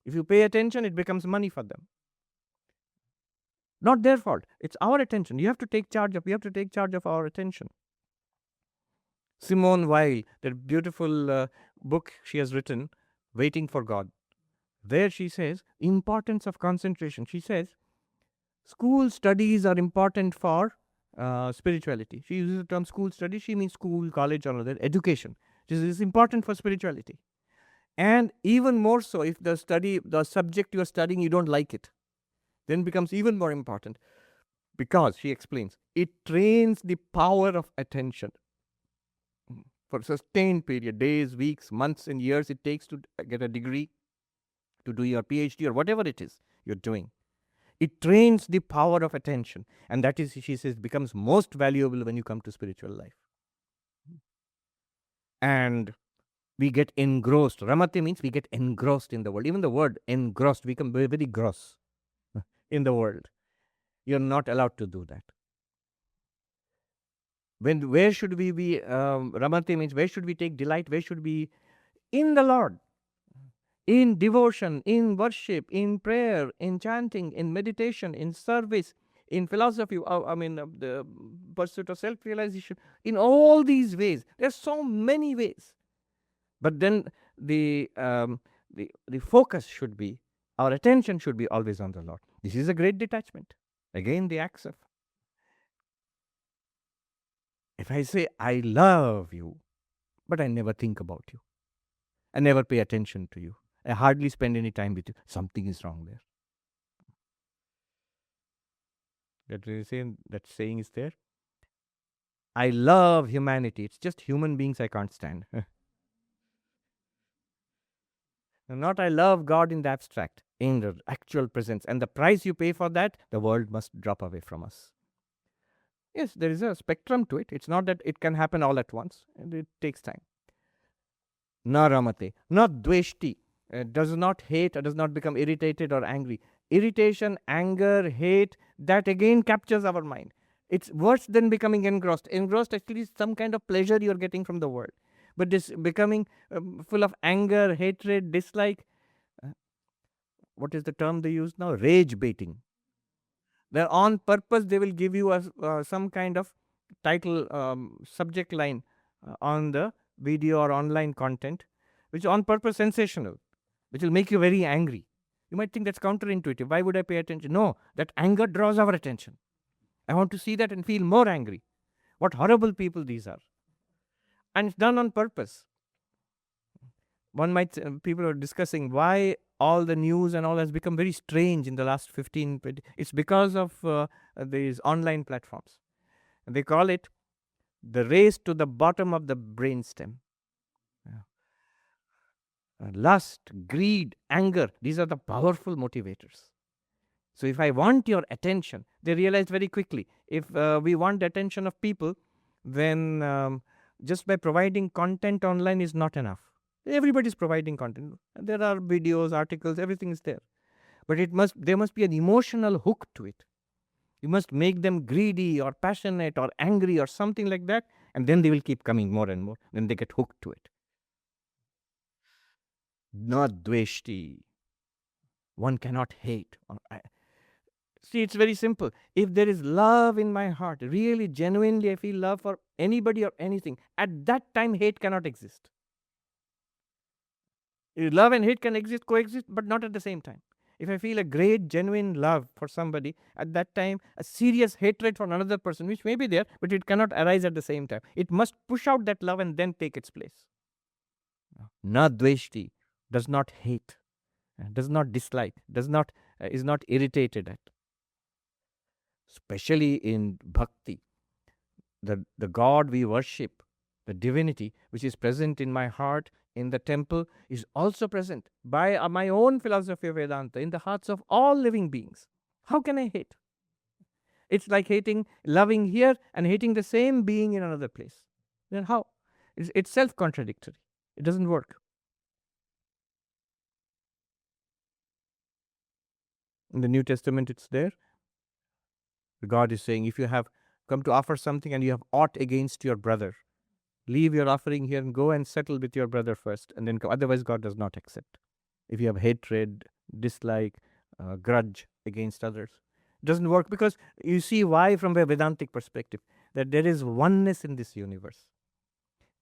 If you pay attention, it becomes money for them. Not their fault. It's our attention. We have to take charge of our attention. Simone Weil, that beautiful book she has written, Waiting for God. There she says, importance of concentration. She says, school studies are important for spirituality. She uses the term school study. She means school, college, or other education. This is important for spirituality. And even more so, if the subject you are studying, you don't like it, then becomes even more important. Because, she explains, it trains the power of attention. For a sustained period, days, weeks, months, and years it takes to get a degree, to do your PhD or whatever it is you're doing. It trains the power of attention. And that is, she says, becomes most valuable when you come to spiritual life. And we get engrossed. Ramate means we get engrossed in the world. Even the word engrossed, we become very, very gross in the world. You're not allowed to do that. Where should we be? Ramate means where should we take delight? Where should we? In the Lord. In devotion, in worship, in prayer, in chanting, in meditation, in service, in philosophy, the pursuit of self-realization. In all these ways. There's so many ways. But then the focus should be, our attention should be always on the Lord. This is a great detachment. Again, the acts of. If I say, I love you, but I never think about you, I never pay attention to you, I hardly spend any time with you, something is wrong there. That saying is there. I love humanity. It's just human beings I can't stand. Not I love God in the abstract, in the actual presence. And the price you pay for that, the world must drop away from us. Yes, there is a spectrum to it. It's not that it can happen all at once. And it takes time. Na ramate, not dveshti, does not hate or does not become irritated or angry. Irritation, anger, hate, that again captures our mind. It's worse than becoming engrossed. Engrossed actually is some kind of pleasure you're getting from the world. But this becoming full of anger, hatred, dislike, what is the term they use now? Rage baiting. They're on purpose, they will give you some kind of title, subject line on the video or online content, which is on purpose sensational, which will make you very angry. You might think that's counterintuitive. Why would I pay attention? No, that anger draws our attention. I want to see that and feel more angry. What horrible people these are. And it's done on purpose. One might, people are discussing why all the news and all has become very strange in the last 15, it's because of these online platforms. And they call it the race to the bottom of the brainstem. Yeah. Lust, greed, anger, these are the powerful motivators. So if I want your attention, they realize very quickly, if we want the attention of people, then just by providing content online is not enough. Everybody is providing content. There are videos, articles, everything is there. But there must be an emotional hook to it. You must make them greedy or passionate or angry or something like that, and then they will keep coming more and more. Then they get hooked to it. Not dveshti. One cannot hate. See, it's very simple. If there is love in my heart, really, genuinely, I feel love for anybody or anything, at that time, hate cannot exist. Love and hate can coexist, but not at the same time. If I feel a great, genuine love for somebody, at that time, a serious hatred for another person, which may be there, but it cannot arise at the same time. It must push out that love and then take its place. Na dveshti, does not hate, does not dislike, is not irritated at. Especially in bhakti, the God we worship, the divinity which is present in my heart, in the temple, is also present by my own philosophy of Vedanta in the hearts of all living beings. How can I hate? It's like loving here and hating the same being in another place. Then how? It's self-contradictory. It doesn't work. In the New Testament, it's there. God is saying, if you have come to offer something and you have aught against your brother, leave your offering here and go and settle with your brother first, and then come. Otherwise, God does not accept. If you have hatred, dislike, grudge against others, it doesn't work, because you see why from a Vedantic perspective, that there is oneness in this universe.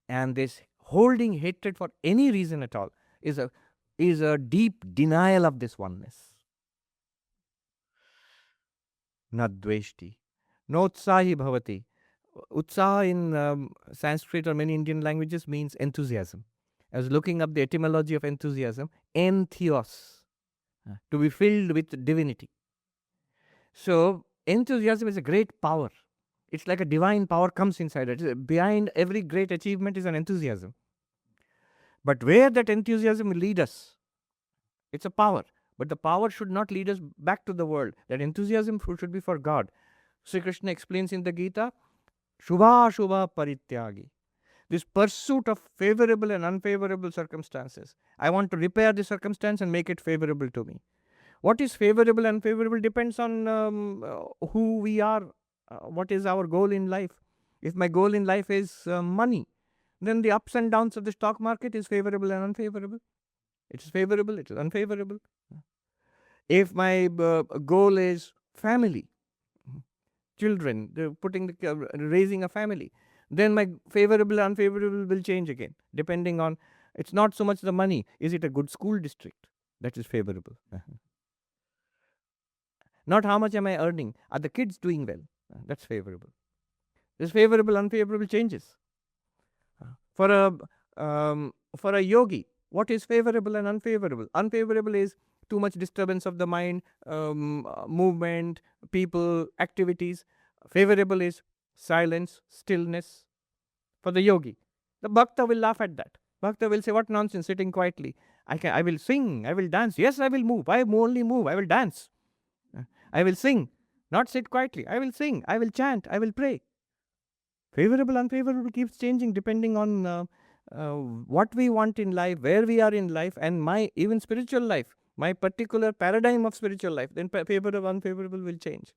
And this holding hatred for any reason at all is a deep denial of this oneness. Nadveshti. Notsahi bhavati. Utsaha in Sanskrit or many Indian languages means enthusiasm. I was looking up the etymology of enthusiasm. Entheos, to be filled with divinity. So enthusiasm is a great power. It's like a divine power comes inside it. Behind every great achievement is an enthusiasm. But where that enthusiasm will lead us, it's a power. But the power should not lead us back to the world. That enthusiasm should be for God. Sri Krishna explains in the Gita, Shubha Shubha Parityagi. This pursuit of favorable and unfavorable circumstances. I want to repair the circumstance and make it favorable to me. What is favorable and unfavorable depends on who we are, what is our goal in life. If my goal in life is money, then the ups and downs of the stock market is favorable and unfavorable. It is favorable, it is unfavorable. If my goal is family, children, raising a family, then my favorable, unfavorable will change again, depending on, it's not so much the money. Is it a good school district? That is favorable. Not how much am I earning. Are the kids doing well? That's favorable. This favorable, unfavorable changes. For a yogi, what is favorable and unfavorable? Unfavorable is too much disturbance of the mind, movement, people, activities. Favorable is silence, stillness. For the yogi, the bhakta will laugh at that. Bhakta will say, what nonsense, sitting quietly. I will sing, I will dance. Yes, I will move. I only move. I will dance. I will sing, not sit quietly. I will sing, I will chant, I will pray. Favorable, unfavorable keeps changing depending on what we want in life, where we are in life, and my even spiritual life, my particular paradigm of spiritual life. Then favorable, unfavorable will change.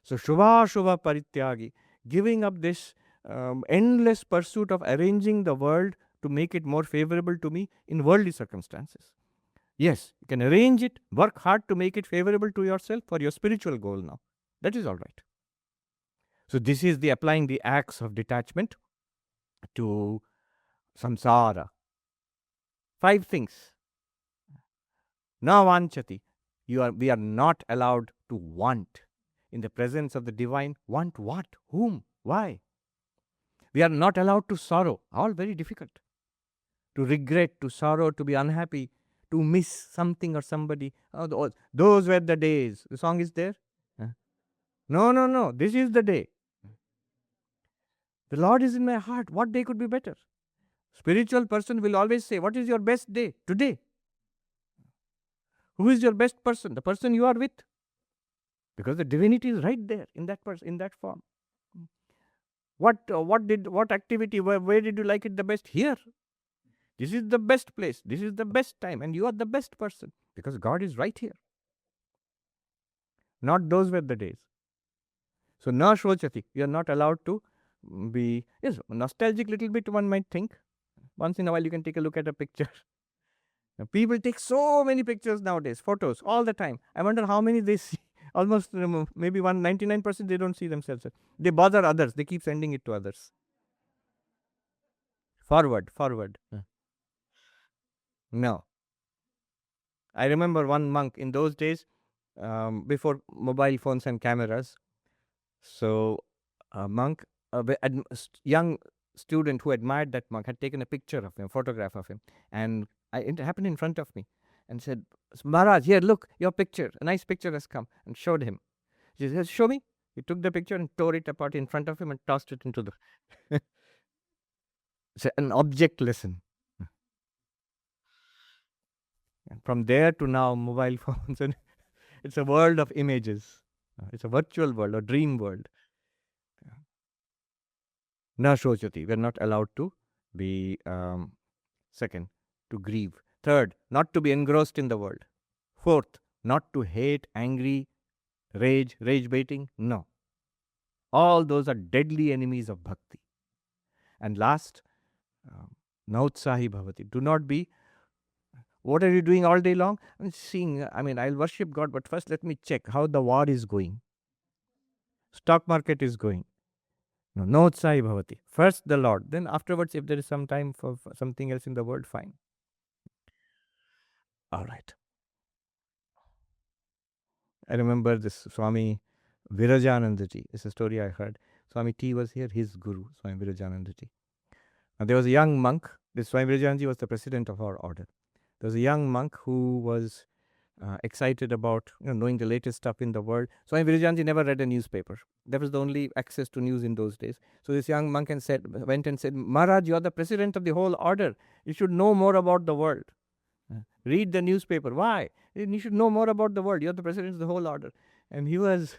So Shubha Shubha Parityagi, giving up this endless pursuit of arranging the world to make it more favorable to me in worldly circumstances. Yes, you can arrange it, work hard to make it favorable to yourself for your spiritual goal now. That is all right. So this is the applying the acts of detachment to samsara. 5 things. Na vanchati. We are not allowed to want. In the presence of the divine, want what? Whom? Why? We are not allowed to sorrow. All very difficult. To regret, to sorrow, to be unhappy, to miss something or somebody. Oh, those were the days. The song is there? No. This is the day. The Lord is in my heart. What day could be better? Spiritual person will always say, what is your best day? Today. Who is your best person? The person you are with. Because the divinity is right there in that person, in that form. What activity, where did you like it the best? Here. This is the best place. This is the best time. And you are the best person. Because God is right here. Not those were the days. So, na shochati. You are not allowed to be, yes, nostalgic little bit, one might think. Once in a while, you can take a look at a picture. Now, people take so many pictures nowadays, photos, all the time. I wonder how many they see. Almost maybe 99% they don't see themselves. They bother others. They keep sending it to others. Forward. No. I remember one monk in those days, before mobile phones and cameras. So, a monk, young student who admired that monk, had taken a picture of him, photograph of him, and it happened in front of me, and said, Maharaj, here, look, your picture, a nice picture has come, and showed him. He said, show me. He took the picture and tore it apart in front of him and tossed it into the. It's an object lesson. And from there to now, mobile phones, and it's a world of images. It's a virtual world, a dream world. Na shochati. We're not allowed to be, second, to grieve. Third, not to be engrossed in the world. Fourth, not to hate, angry, rage baiting. No. All those are deadly enemies of bhakti. And last, nautsahi bhavati. Do not be, what are you doing all day long? I'm seeing, I'll worship God, but first let me check how the war is going. Stock market is going. No, nautsahi bhavati. First the Lord. Then afterwards, if there is some time for something else in the world, fine. All right. I remember this Swami Virajananda ji. It's a story I heard. Swami T was here, his guru, Swami Virajananda ji. And there was a young monk. This Swami Virajananda ji was the president of our order. There was a young monk who was excited about knowing the latest stuff in the world. Swami Virajananda ji never read a newspaper. That was the only access to news in those days. So this young monk went and said, Maharaj, you are the president of the whole order. You should know more about the world. Read the newspaper. Why? You should know more about the world. You're the president of the whole order. And he was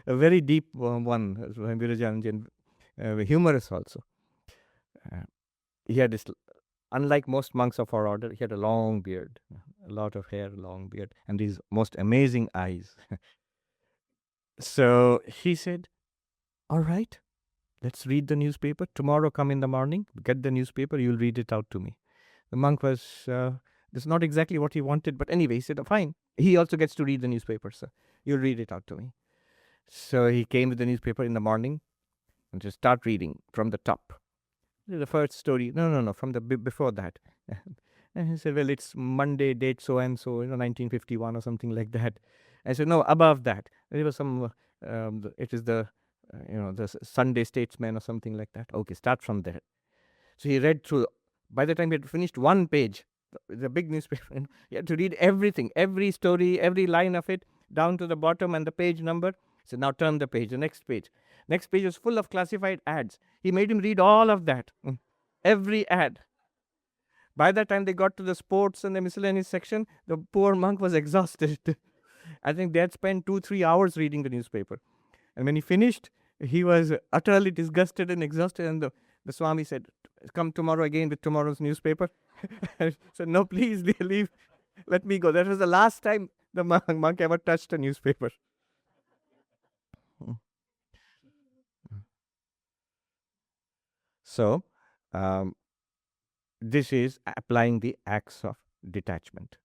a very deep one, Virajanand, humorous also. He had this, unlike most monks of our order, he had a long beard, a lot of hair, long beard, and these most amazing eyes. So he said, all right, let's read the newspaper. Tomorrow come in the morning, get the newspaper, you'll read it out to me. The monk was... this is not exactly what he wanted, but anyway, he said, fine. He also gets to read the newspaper, so you'll read it out to me. So he came with the newspaper in the morning and just start reading from the top. The first story, no, from the before that. And he said, well, it's Monday, date so and so, 1951 or something like that. I said, no, above that. There was some, it is the, the Sunday Statesman or something like that. Okay, start from there. So he read through. By the time he had finished one page, the big newspaper, he had to read everything, every story, every line of it, down to the bottom and the page number. So now turn the page, the next page. Next page was full of classified ads. He made him read all of that, every ad. By the time they got to the sports and the miscellaneous section, the poor monk was exhausted. I think they had spent 2-3 hours reading the newspaper. And when he finished, he was utterly disgusted and exhausted. And the Swami said, come tomorrow again with tomorrow's newspaper. I said, no, please leave. Let me go. That was the last time the monk ever touched a newspaper. So, this is applying the acts of detachment.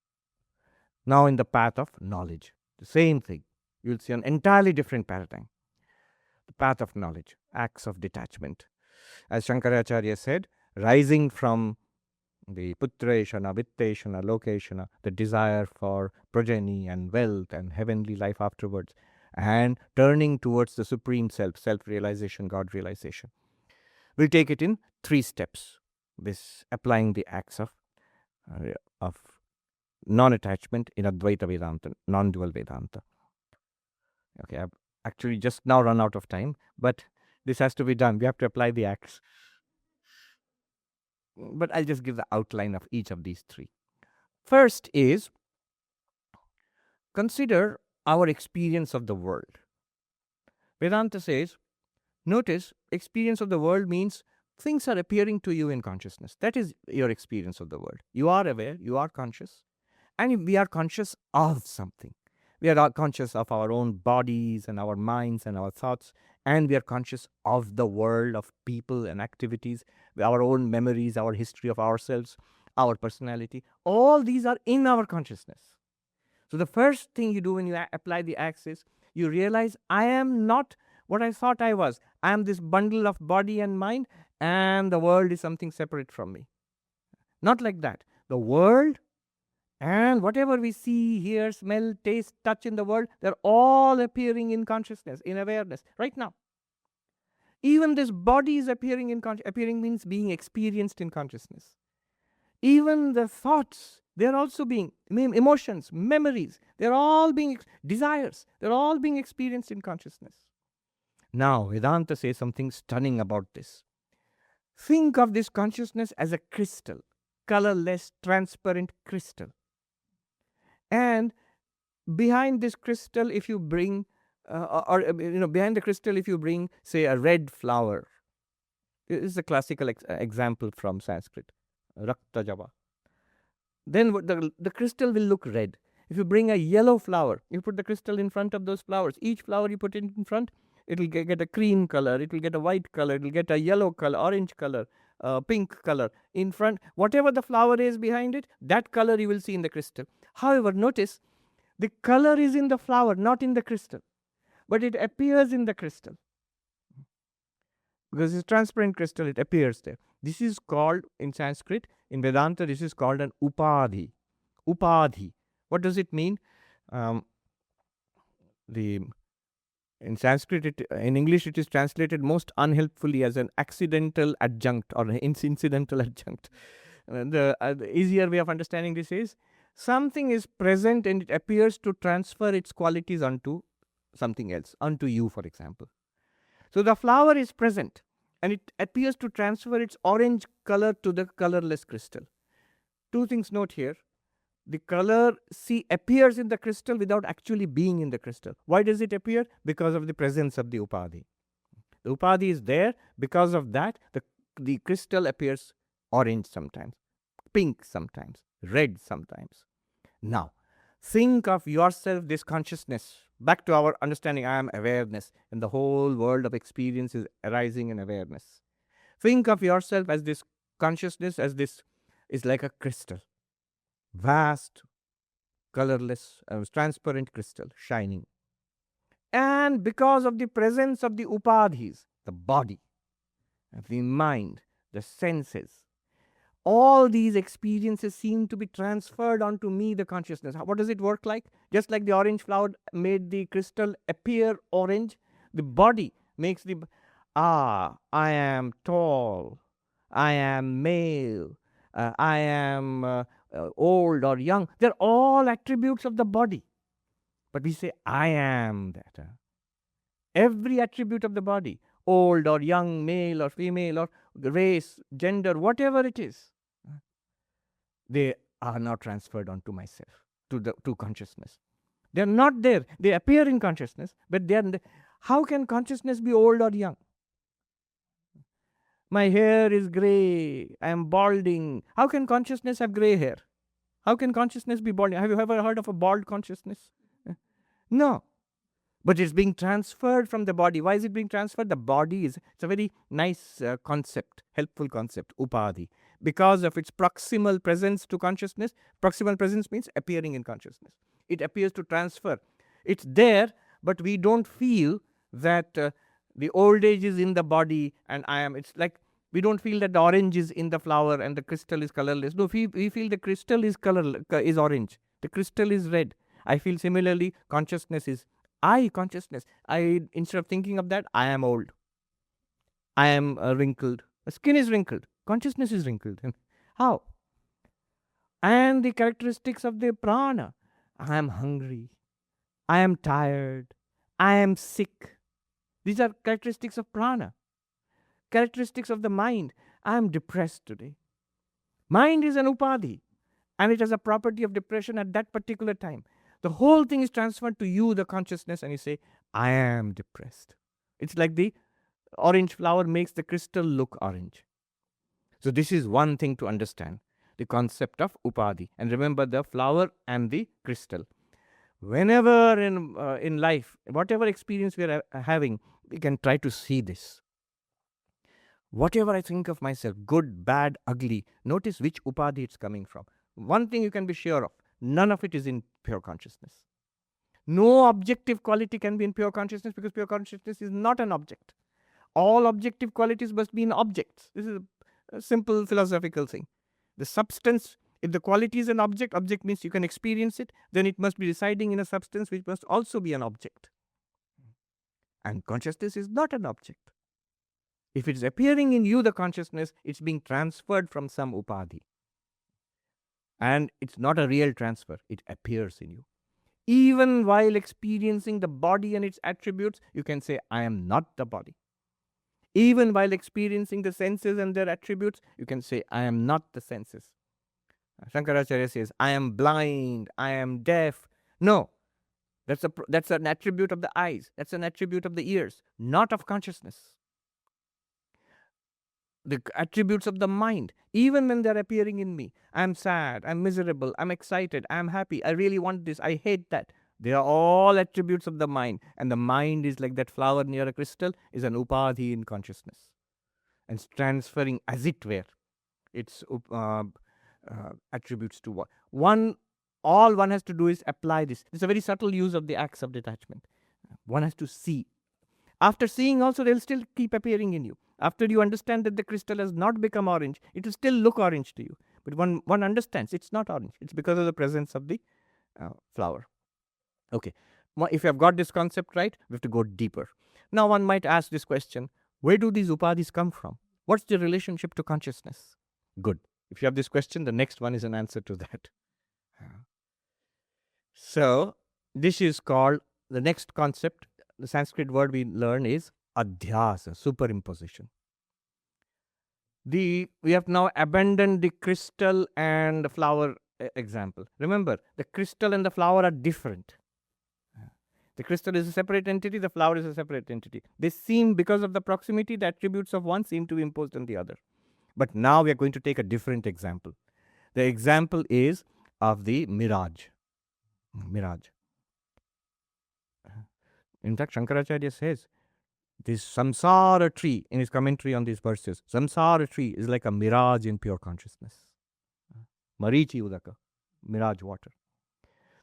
Now in the path of knowledge, the same thing. You'll see an entirely different paradigm. The path of knowledge, acts of detachment. As Shankaracharya said, rising from the putreshana, vitteshana, lokeshana, the desire for progeny and wealth and heavenly life afterwards, and turning towards the supreme self, self-realization, God-realization. We'll take it in 3 steps. This applying the acts of non-attachment in Advaita Vedanta, non-dual Vedanta. Okay, I've actually just now run out of time, but This has to be done. We have to apply the acts. But I'll just give the outline of each of these three. First is consider our experience of the world. Vedanta says, notice, experience of the world means things are appearing to you in consciousness. That is your experience of the world. You are aware, you are conscious, and we are conscious of something. We are conscious of our own bodies and our minds and our thoughts, and we are conscious of the world, of people and activities, our own memories, our history of ourselves, our personality. All these are in our consciousness. So the first thing you do when you apply the acts is you realize I am not what I thought I was. I am this bundle of body and mind, and the world is something separate from me. Not like that. The world and whatever we see, hear, smell, taste, touch in the world, they're all appearing in consciousness, in awareness, right now. Even this body is appearing in appearing means being experienced in consciousness. Even the thoughts, they're also being emotions, memories, they're all being desires, they're all being experienced in consciousness. Now, Vedanta says something stunning about this. Think of this consciousness as a crystal, colorless, transparent crystal. And behind this crystal, if you bring, behind the crystal, if you bring, say, a red flower, this is a classical example from Sanskrit, Rakta Java. Then the crystal will look red. If you bring a yellow flower, you put the crystal in front of those flowers. Each flower you put in front, it will get a cream color, it will get a white color, it will get a yellow color, orange color, pink color. In front, whatever the flower is behind it, that color you will see in the crystal. However, notice, the color is in the flower, not in the crystal, but it appears in the crystal. Because it's transparent crystal, it appears there. This is called, in Sanskrit, in Vedanta, this is called an upadhi. Upadhi. What does it mean? In Sanskrit, in English, it is translated most unhelpfully as an accidental adjunct or an incidental adjunct. The easier way of understanding this is, something is present and it appears to transfer its qualities onto something else, onto you, for example. So the flower is present and it appears to transfer its orange color to the colorless crystal. Two things note here. The color appears in the crystal without actually being in the crystal. Why does it appear? Because of the presence of the upadhi. The upadhi is there. Because of that, the crystal appears orange sometimes, pink sometimes, red sometimes. Now, think of yourself, this consciousness. Back to our understanding, I am awareness, and the whole world of experience is arising in awareness. Think of yourself as this consciousness, as this is like a crystal. Vast, colorless, transparent crystal, shining. And because of the presence of the upadhis, the body, the mind, the senses, all these experiences seem to be transferred onto me, the consciousness. What does it work like? Just like the orange flower made the crystal appear orange, the body makes I am tall, I am male, I am old or young. They're all attributes of the body. But we say, I am that. Every attribute of the body, old or young, male or female, or race, gender, whatever it is, they are not transferred onto myself, to consciousness. They are not there. They appear in consciousness, but they are. How can consciousness be old or young? My hair is gray. I am balding. How can consciousness have gray hair? How can consciousness be balding? Have you ever heard of a bald consciousness? No. But it's being transferred from the body. Why is it being transferred? The body it's a very nice concept, helpful concept, upadhi. Because of its proximal presence to consciousness. Proximal presence means appearing in consciousness. It appears to transfer. It's there, but we don't feel that the old age is in the body and it's like we don't feel that the orange is in the flower and the crystal is colorless. No, we feel the crystal is orange. The crystal is red. I feel similarly, consciousness is consciousness. Instead of thinking of that, I am old. I am wrinkled. The skin is wrinkled. Consciousness is wrinkled. How? And the characteristics of the prana. I am hungry. I am tired. I am sick. These are characteristics of prana, characteristics of the mind. I am depressed today. Mind is an upadhi, and it has a property of depression at that particular time. The whole thing is transferred to you, the consciousness, and you say, I am depressed. It's like the orange flower makes the crystal look orange. So this is one thing to understand, the concept of upadhi. And remember the flower and the crystal. Whenever in life, whatever experience we are having, we can try to see this. Whatever I think of myself, good, bad, ugly, notice which upadhi it's coming from. One thing you can be sure of, none of it is in pure consciousness. No objective quality can be in pure consciousness, because pure consciousness is not an object. All objective qualities must be in objects. This is a simple philosophical thing. The substance, if the quality is an object, object means you can experience it, then it must be residing in a substance which must also be an object. And consciousness is not an object. If it is appearing in you, the consciousness, it's being transferred from some upadhi. And it's not a real transfer, it appears in you. Even while experiencing the body and its attributes, you can say, I am not the body. Even while experiencing the senses and their attributes, you can say, I am not the senses. Shankaracharya says, I am blind, I am deaf. No, that's an attribute of the eyes, that's an attribute of the ears, not of consciousness. The attributes of the mind, even when they're appearing in me, I'm sad, I'm miserable, I'm excited, I'm happy, I really want this, I hate that. They are all attributes of the mind. And the mind is like that flower near a crystal, is an upadhi in consciousness. And it's transferring, as it were, its attributes to what? All one has to do is apply this. It's a very subtle use of the acts of detachment. One has to see. After seeing also, they'll still keep appearing in you. After you understand that the crystal has not become orange, it will still look orange to you. But one understands it's not orange. It's because of the presence of the flower. Okay. If you have got this concept right, we have to go deeper. Now one might ask this question, where do these upadhis come from? What's the relationship to consciousness? Good. If you have this question, the next one is an answer to that. So this is called, the next concept, the Sanskrit word we learn is adhyasa, superimposition. We have now abandoned the crystal and the flower example. Remember, the crystal and the flower are different. The crystal is a separate entity, the flower is a separate entity. They seem, because of the proximity, the attributes of one seem to be imposed on the other. But now we are going to take a different example. The example is of the mirage. Mirage. In fact, Shankaracharya says, this samsara tree, in his commentary on these verses, samsara tree is like a mirage in pure consciousness. Marichi udaka, mirage water.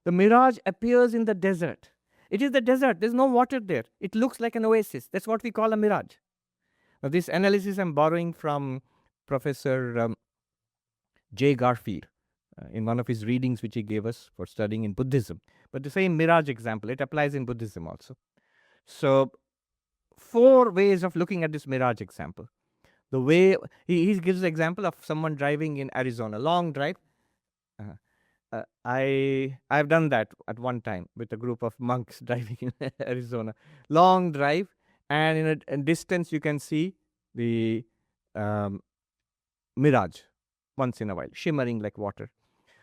The mirage appears in the desert. It is the desert, there's no water there. It looks like an oasis. That's what we call a mirage. Now, this analysis I'm borrowing from Professor J. Garfield in one of his readings which he gave us for studying in Buddhism. But the same mirage example, it applies in Buddhism also. So, 4 ways of looking at this mirage example. The way he gives the example of someone driving in Arizona, long drive. I've done that at one time with a group of monks driving in Arizona. Long drive, and in a distance you can see the mirage once in a while, shimmering like water.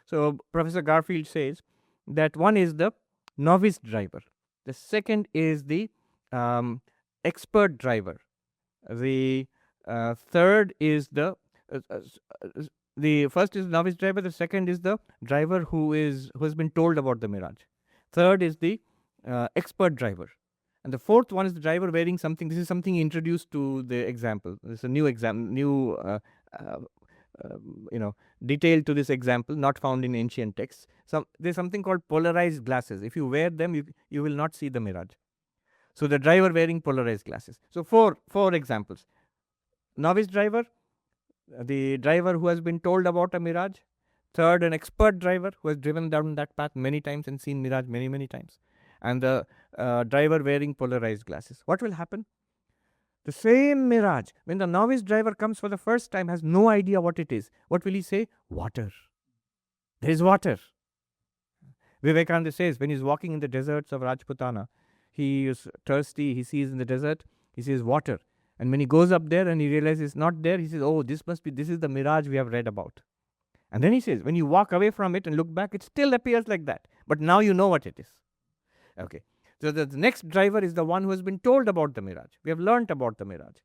So Professor Garfield says that one is the novice driver. The second is the expert driver. The third is the first is novice driver. The second is the driver who has been told about the mirage. Third is the expert driver, and the fourth one is the driver wearing something. This is something introduced to the example. This is a new detail to this example, not found in ancient texts. There's something called polarized glasses. If you wear them, you will not see the mirage. So the driver wearing polarized glasses. So four examples. Novice driver, the driver who has been told about a mirage. Third, an expert driver who has driven down that path many times and seen mirage many, many times. And the driver wearing polarized glasses. What will happen? The same mirage, when the novice driver comes for the first time, has no idea what it is. What will he say? Water. There is water. Vivekananda says when he's walking in the deserts of Rajputana, He is thirsty, he sees in the desert, he sees water. And when he goes up there and he realizes it's not there, he says, oh, this is the mirage we have read about. And then he says, when you walk away from it and look back, it still appears like that. But now you know what it is. Okay. So the next driver is the one who has been told about the mirage. We have learnt about the mirage.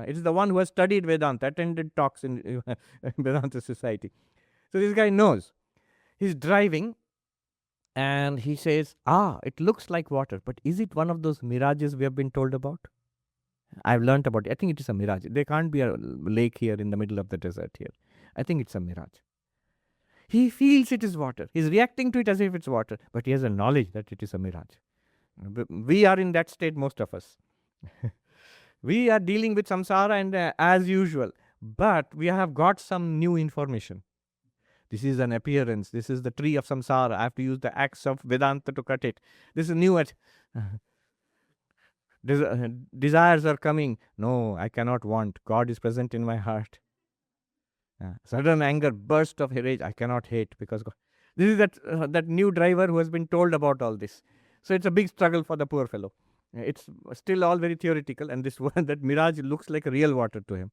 It is the one who has studied Vedanta, attended talks in Vedanta Society. So this guy knows. He's driving and he says, it looks like water, but is it one of those mirages we have been told about? I've learnt about it. I think it is a mirage. There can't be a lake here in the middle of the desert here. I think it's a mirage. He feels it is water. He's reacting to it as if it's water, but he has a knowledge that it is a mirage. We are in that state, most of us. We are dealing with samsara and as usual, but we have got some new information. This is an appearance. This is the tree of samsara. I have to use the axe of Vedanta to cut it. This is new. Desires are coming. No, I cannot want. God is present in my heart. Sudden anger, burst of rage. I cannot hate because God. This is that new driver who has been told about all this. So it's a big struggle for the poor fellow. It's still all very theoretical, and this one, that mirage looks like a real water to him.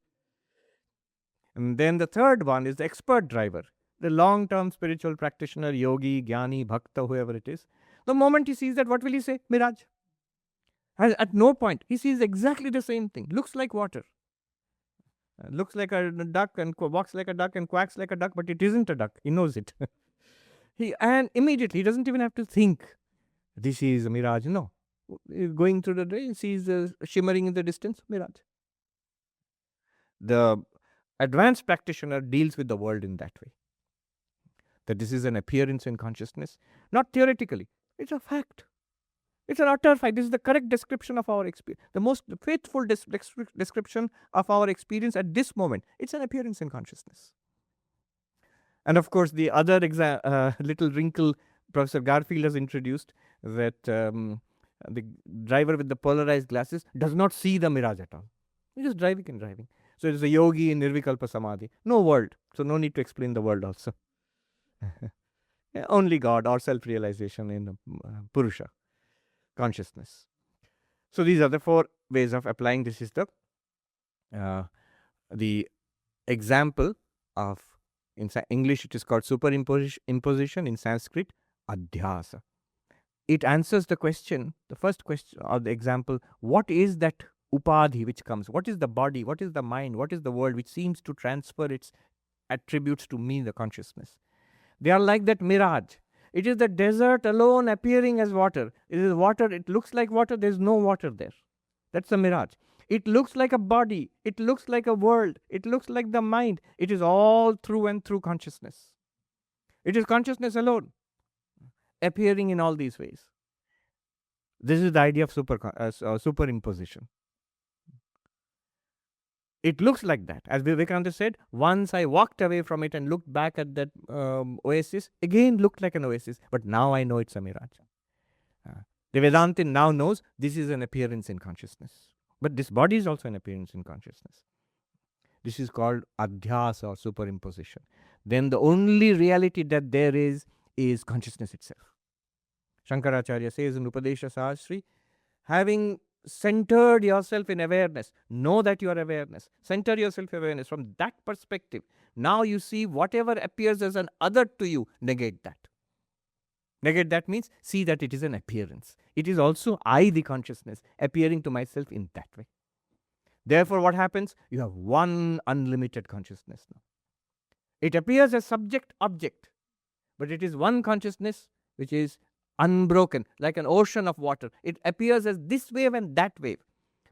And then the third one is the expert driver, the long-term spiritual practitioner, yogi, jnani, bhakta, whoever it is. The moment he sees that, what will he say? Mirage. At no point, he sees exactly the same thing. Looks like water. Looks like a duck and walks like a duck and quacks like a duck, but it isn't a duck. He knows it. And immediately, he doesn't even have to think, this is a mirage. No. Going through the day, he sees shimmering in the distance, mirage. The advanced practitioner deals with the world in that way. That this is an appearance in consciousness, not theoretically. It's a fact. It's an utter fact. This is the correct description of our experience. The most faithful description of our experience at this moment. It's an appearance in consciousness. And of course, the other little wrinkle Professor Garfield has introduced, that the driver with the polarized glasses does not see the mirage at all. He's just driving and driving. So it is a yogi in Nirvikalpa Samadhi. No world. So no need to explain the world also. Only God or self-realization in the Purusha. Consciousness. So these are the four ways of applying. This is the example of, in English it is called superimposition, in Sanskrit adhyasa. It answers the question, the first question or the example, what is that upadhi which comes? What is the body? What is the mind? What is the world which seems to transfer its attributes to me, the consciousness? They are like that mirage. It is the desert alone appearing as water. It is water. It looks like water. There is no water there. That's a mirage. It looks like a body. It looks like a world. It looks like the mind. It is all through and through consciousness. It is consciousness alone appearing in all these ways. This is the idea of superimposition. It looks like that. As Vivekananda said, once I walked away from it and looked back at that oasis, again looked like an oasis, but now I know it's a mirage. The Vedantin now knows this is an appearance in consciousness. But this body is also an appearance in consciousness. This is called adhyasa or superimposition. Then the only reality that there is consciousness itself. Shankaracharya says in Upadesha Sahasri, having centered yourself in awareness, know that you are awareness. Center yourself in awareness. From that perspective, now you see whatever appears as an other to you, negate that. Negate that means see that it is an appearance. It is also I, the consciousness, appearing to myself in that way. Therefore, what happens? You have one unlimited consciousness now. It appears as subject-object, but it is one consciousness which is unbroken, like an ocean of water. It appears as this wave and that wave.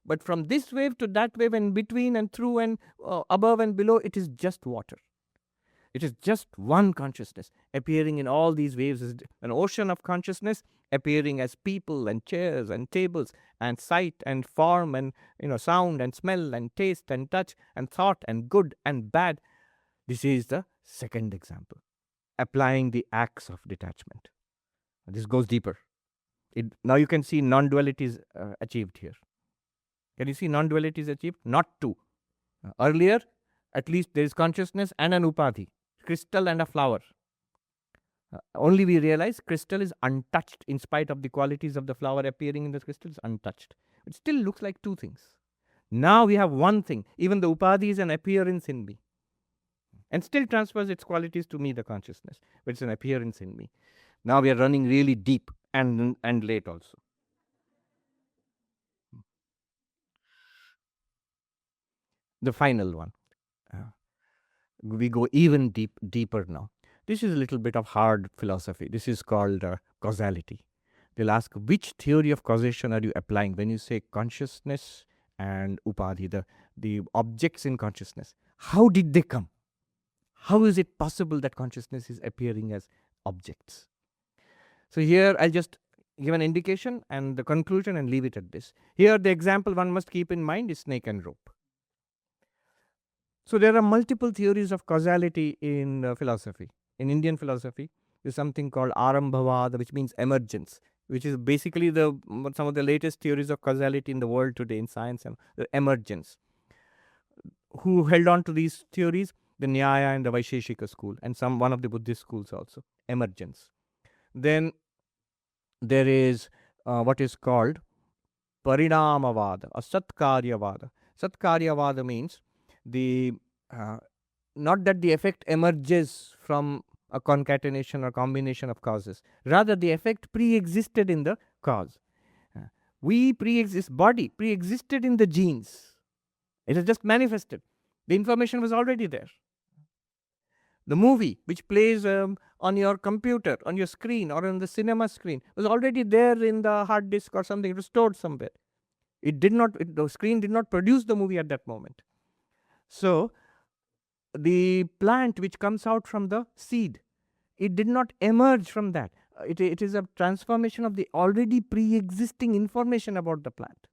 But from this wave to that wave and between and through and above and below, it is just water. It is just one consciousness appearing in all these waves, as an ocean of consciousness appearing as people and chairs and tables and sight and form and sound and smell and taste and touch and thought and good and bad. This is the second example, applying the acts of detachment. This goes deeper. Now you can see non-duality is achieved here. Can you see non-duality is achieved? Not two. Earlier, at least there is consciousness and an upadhi, crystal and a flower. Only we realize crystal is untouched in spite of the qualities of the flower appearing in the crystal is untouched. It still looks like two things. Now we have one thing. Even the upadhi is an appearance in me and still transfers its qualities to me, the consciousness, but it's an appearance in me. Now we are running really deep and late also. The final one. Uh, we go even deeper now. This is a little bit of hard philosophy. This is called causality. They'll ask, which theory of causation are you applying when you say consciousness and upadhi, the objects in consciousness? How did they come? How is it possible that consciousness is appearing as objects? So here I'll just give an indication and the conclusion and leave it at this. Here the example one must keep in mind is snake and rope. So there are multiple theories of causality in philosophy. In Indian philosophy, there's something called Arambhavada, which means emergence, which is basically some of the latest theories of causality in the world today in science and the emergence. Who held on to these theories? The Nyaya and the Vaisheshika school, and one of the Buddhist schools also. Emergence. Then there is what is called Parinamavada or Satkaryavada. Satkaryavada means the not that the effect emerges from a concatenation or combination of causes. Rather, the effect pre-existed in the cause. Body pre-existed in the genes. It has just manifested. The information was already there. The movie which plays on your computer, on your screen, or on the cinema screen was already there in the hard disk or something. It was stored somewhere. The screen did not produce the movie at that moment. So, the plant which comes out from the seed, it did not emerge from that. It is a transformation of the already pre-existing information about the plant.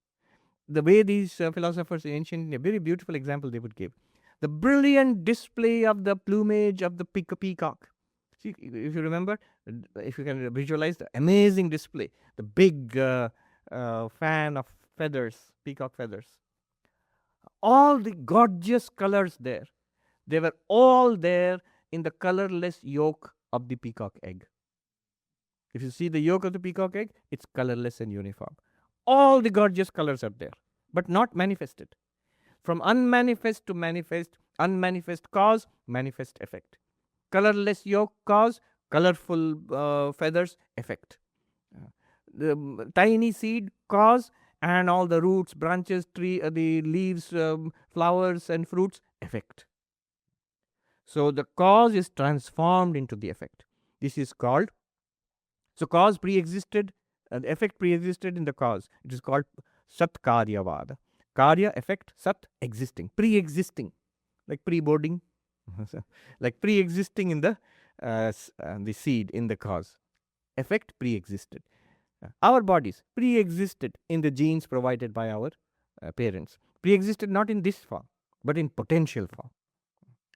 The way these philosophers in ancient India, very beautiful example they would give. The brilliant display of the plumage of the peacock. See, if you remember, if you can visualize the amazing display, the big fan of feathers, peacock feathers. All the gorgeous colors there, they were all there in the colorless yolk of the peacock egg. If you see the yolk of the peacock egg, it's colorless and uniform. All the gorgeous colors are there, but not manifested. From unmanifest to manifest, unmanifest cause, manifest effect. Colorless yolk cause, colorful feathers effect. The tiny seed cause, and all the roots, branches, the leaves, flowers and fruits effect. So the cause is transformed into the effect. This is called, so cause pre-existed, the effect pre-existed in the cause. It is called Satkaryavada. Karya, effect, Sat, existing, pre-existing, like pre-boarding, like pre-existing in the seed, in the cause. Effect pre-existed. Our bodies pre-existed in the genes provided by our parents. Pre-existed not in this form, but in potential form.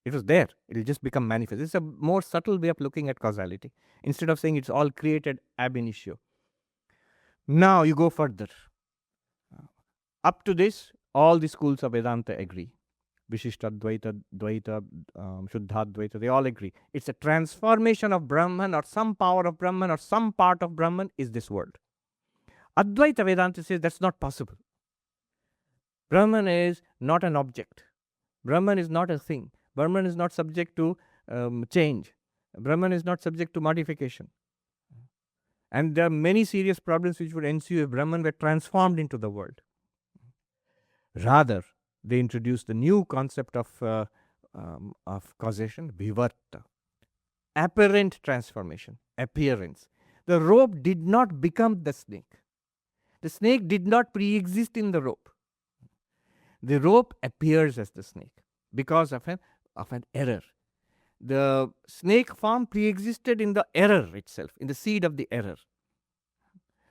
It was there. It will just become manifest. It's a more subtle way of looking at causality. Instead of saying it's all created ab initio. Now you go further. Up to this, all the schools of Vedanta agree. Vishishtadvaita, Dvaita, Shuddhadvaita, they all agree. It's a transformation of Brahman, or some power of Brahman, or some part of Brahman is this world. Advaita Vedanta says that's not possible. Brahman is not an object. Brahman is not a thing. Brahman is not subject to change. Brahman is not subject to modification. And there are many serious problems which would ensue if Brahman were transformed into the world. Rather, they introduced the new concept of causation, vivarta. Apparent transformation, appearance. The rope did not become the snake. The snake did not pre-exist in the rope. The rope appears as the snake because of an error. The snake form pre-existed in the error itself, in the seed of the error.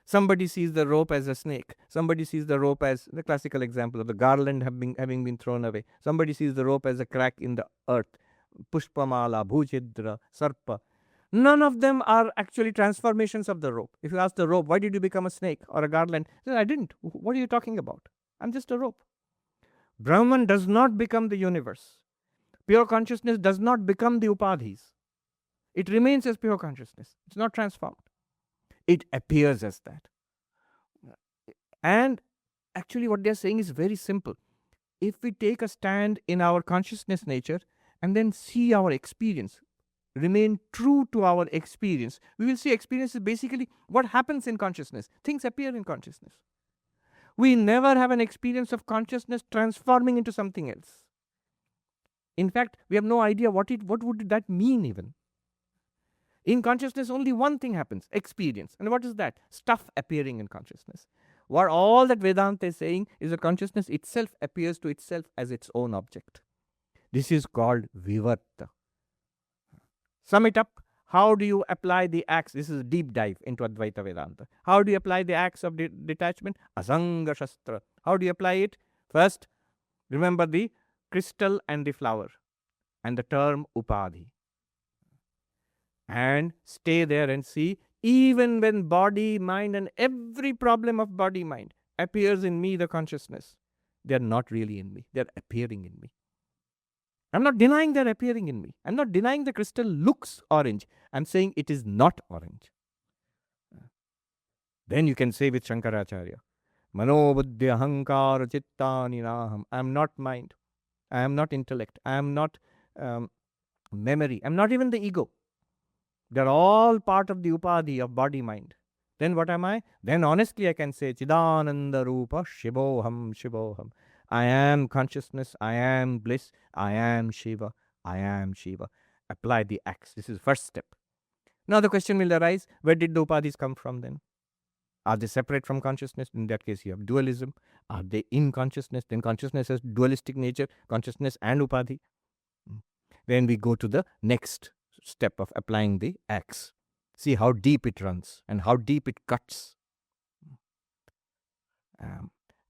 Somebody sees the rope as a snake. Somebody sees the rope as the classical example of the garland having been thrown away. Somebody sees the rope as a crack in the earth. Pushpamala, Bhujidra, Sarpa. None of them are actually transformations of the rope. If you ask the rope, why did you become a snake or a garland? It says, I didn't. What are you talking about? I'm just a rope. Brahman does not become the universe. Pure consciousness does not become the upadhis. It remains as pure consciousness. It's not transformed. It appears as that. And actually, what they're saying is very simple. If we take a stand in our consciousness nature and then see our experience, remain true to our experience, we will see experience is basically what happens in consciousness. Things appear in consciousness. We never have an experience of consciousness transforming into something else. In fact, we have no idea what would that mean even. In consciousness, only one thing happens, experience. And what is that? Stuff appearing in consciousness. What all that Vedanta is saying is that consciousness itself appears to itself as its own object. This is called vivarta. Sum it up. How do you apply the acts? This is a deep dive into Advaita Vedanta. How do you apply the acts of detachment? Asanga Shastra. How do you apply it? First, remember the crystal and the flower and the term upadhi. And stay there and see, even when body, mind, and every problem of body, mind appears in me, the consciousness, they are not really in me. They are appearing in me. I'm not denying they're appearing in me. I'm not denying the crystal looks orange. I'm saying it is not orange. Then you can say with Shankaracharya, Mano buddhi ahankara chittani naham. I am not mind. I am not intellect. I am not memory. I'm not even the ego. They're all part of the upadhi of body mind. Then what am I? Then honestly I can say Chidananda Rupa Shivoham Shivoham. I am consciousness, I am bliss, I am Shiva, I am Shiva. Apply the acts. This is first step. Now the question will arise, where did the upadhis come from then? Are they separate from consciousness? In that case you have dualism. Are they in consciousness? Then consciousness has dualistic nature, consciousness and upadhi. Then we go to the next step of applying the axe. See how deep it runs and how deep it cuts.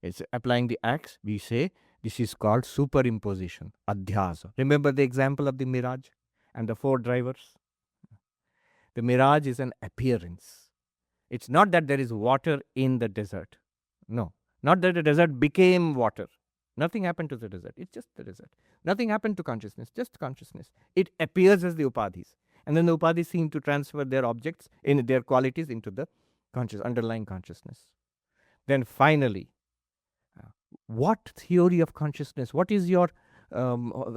It's applying the axe. We say this is called superimposition, adhyasa. Remember the example of the mirage and the 4 drivers? The mirage is an appearance. It's not that there is water in the desert. No, not that the desert became water. Nothing happened to the desert. It's just the desert. Nothing happened to consciousness, just consciousness. It appears as the upadhis. And then the upadhis seem to transfer their objects, in their qualities, into the underlying consciousness. Then finally, what theory of consciousness? What is your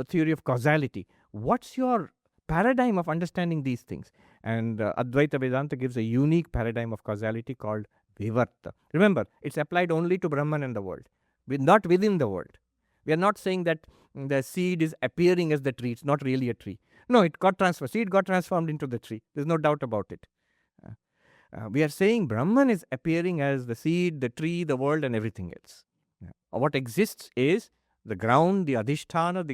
theory of causality? What's your paradigm of understanding these things? And Advaita Vedanta gives a unique paradigm of causality called vivarta. Remember, it's applied only to Brahman and the world, not within the world. We are not saying that the seed is appearing as the tree. It's not really a tree. No, it got transferred. Seed got transformed into the tree. There's no doubt about it. We are saying Brahman is appearing as the seed, the tree, the world, and everything else. What exists is the ground, the adhisthana,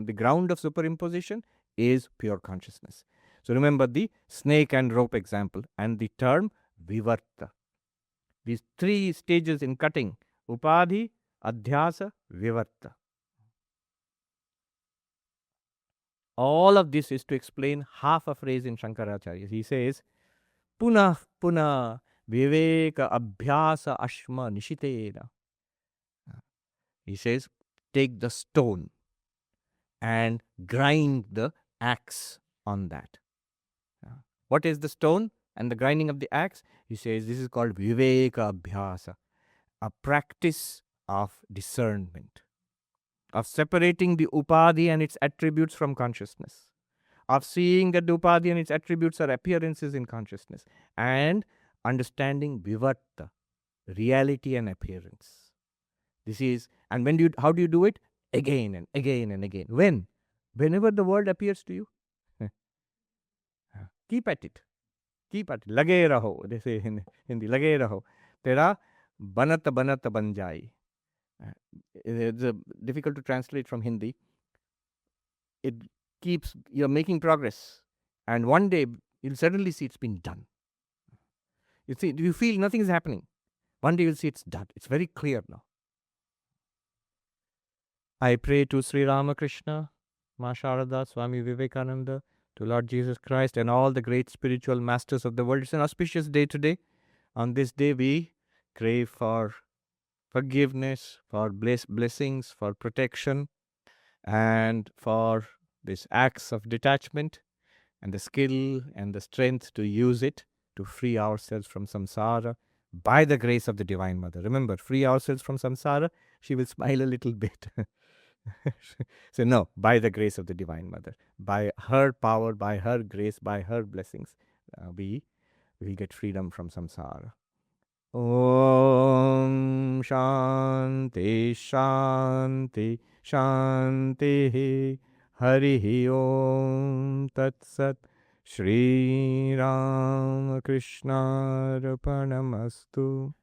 the ground of superimposition is pure consciousness. So remember the snake and rope example and the term vivarta. These 3 stages in cutting: upadhi, adhyasa, vivarta. All of this is to explain half a phrase in Shankaracharya. He says, Punah punah viveka abhyasa ashma nishitena. He says, take the stone and grind the axe on that. What is the stone and the grinding of the axe? He says this is called viveka abhyasa, a practice of discernment, of separating the upadhi and its attributes from consciousness, of seeing that the upadhi and its attributes are appearances in consciousness, and understanding vivarta, reality and appearance. This is, and how do you do it? Again and again and again. When? Whenever the world appears to you. Keep at it. Keep at it. Lage raho, they say in Hindi. Lage raho. Tera banat banat ban jai. It's difficult to translate from Hindi. It keeps, you're making progress. And one day, you'll suddenly see it's been done. You feel nothing is happening. One day you'll see it's done. It's very clear now. I pray to Sri Ramakrishna, Ma Sharada, Swami Vivekananda, to Lord Jesus Christ and all the great spiritual masters of the world. It's an auspicious day today. On this day we crave for forgiveness, for blessings, for protection, and for these acts of detachment. and the skill and the strength to use it to free ourselves from samsara by the grace of the Divine Mother. Remember, free ourselves from samsara, she will smile a little bit. So, no, by the grace of the Divine Mother, by her power, by her grace, by her blessings, we will get freedom from samsara. Om Shanti Shanti Shanti Hari Om Tat Sat Shri Ram Krishna Arpanamastu.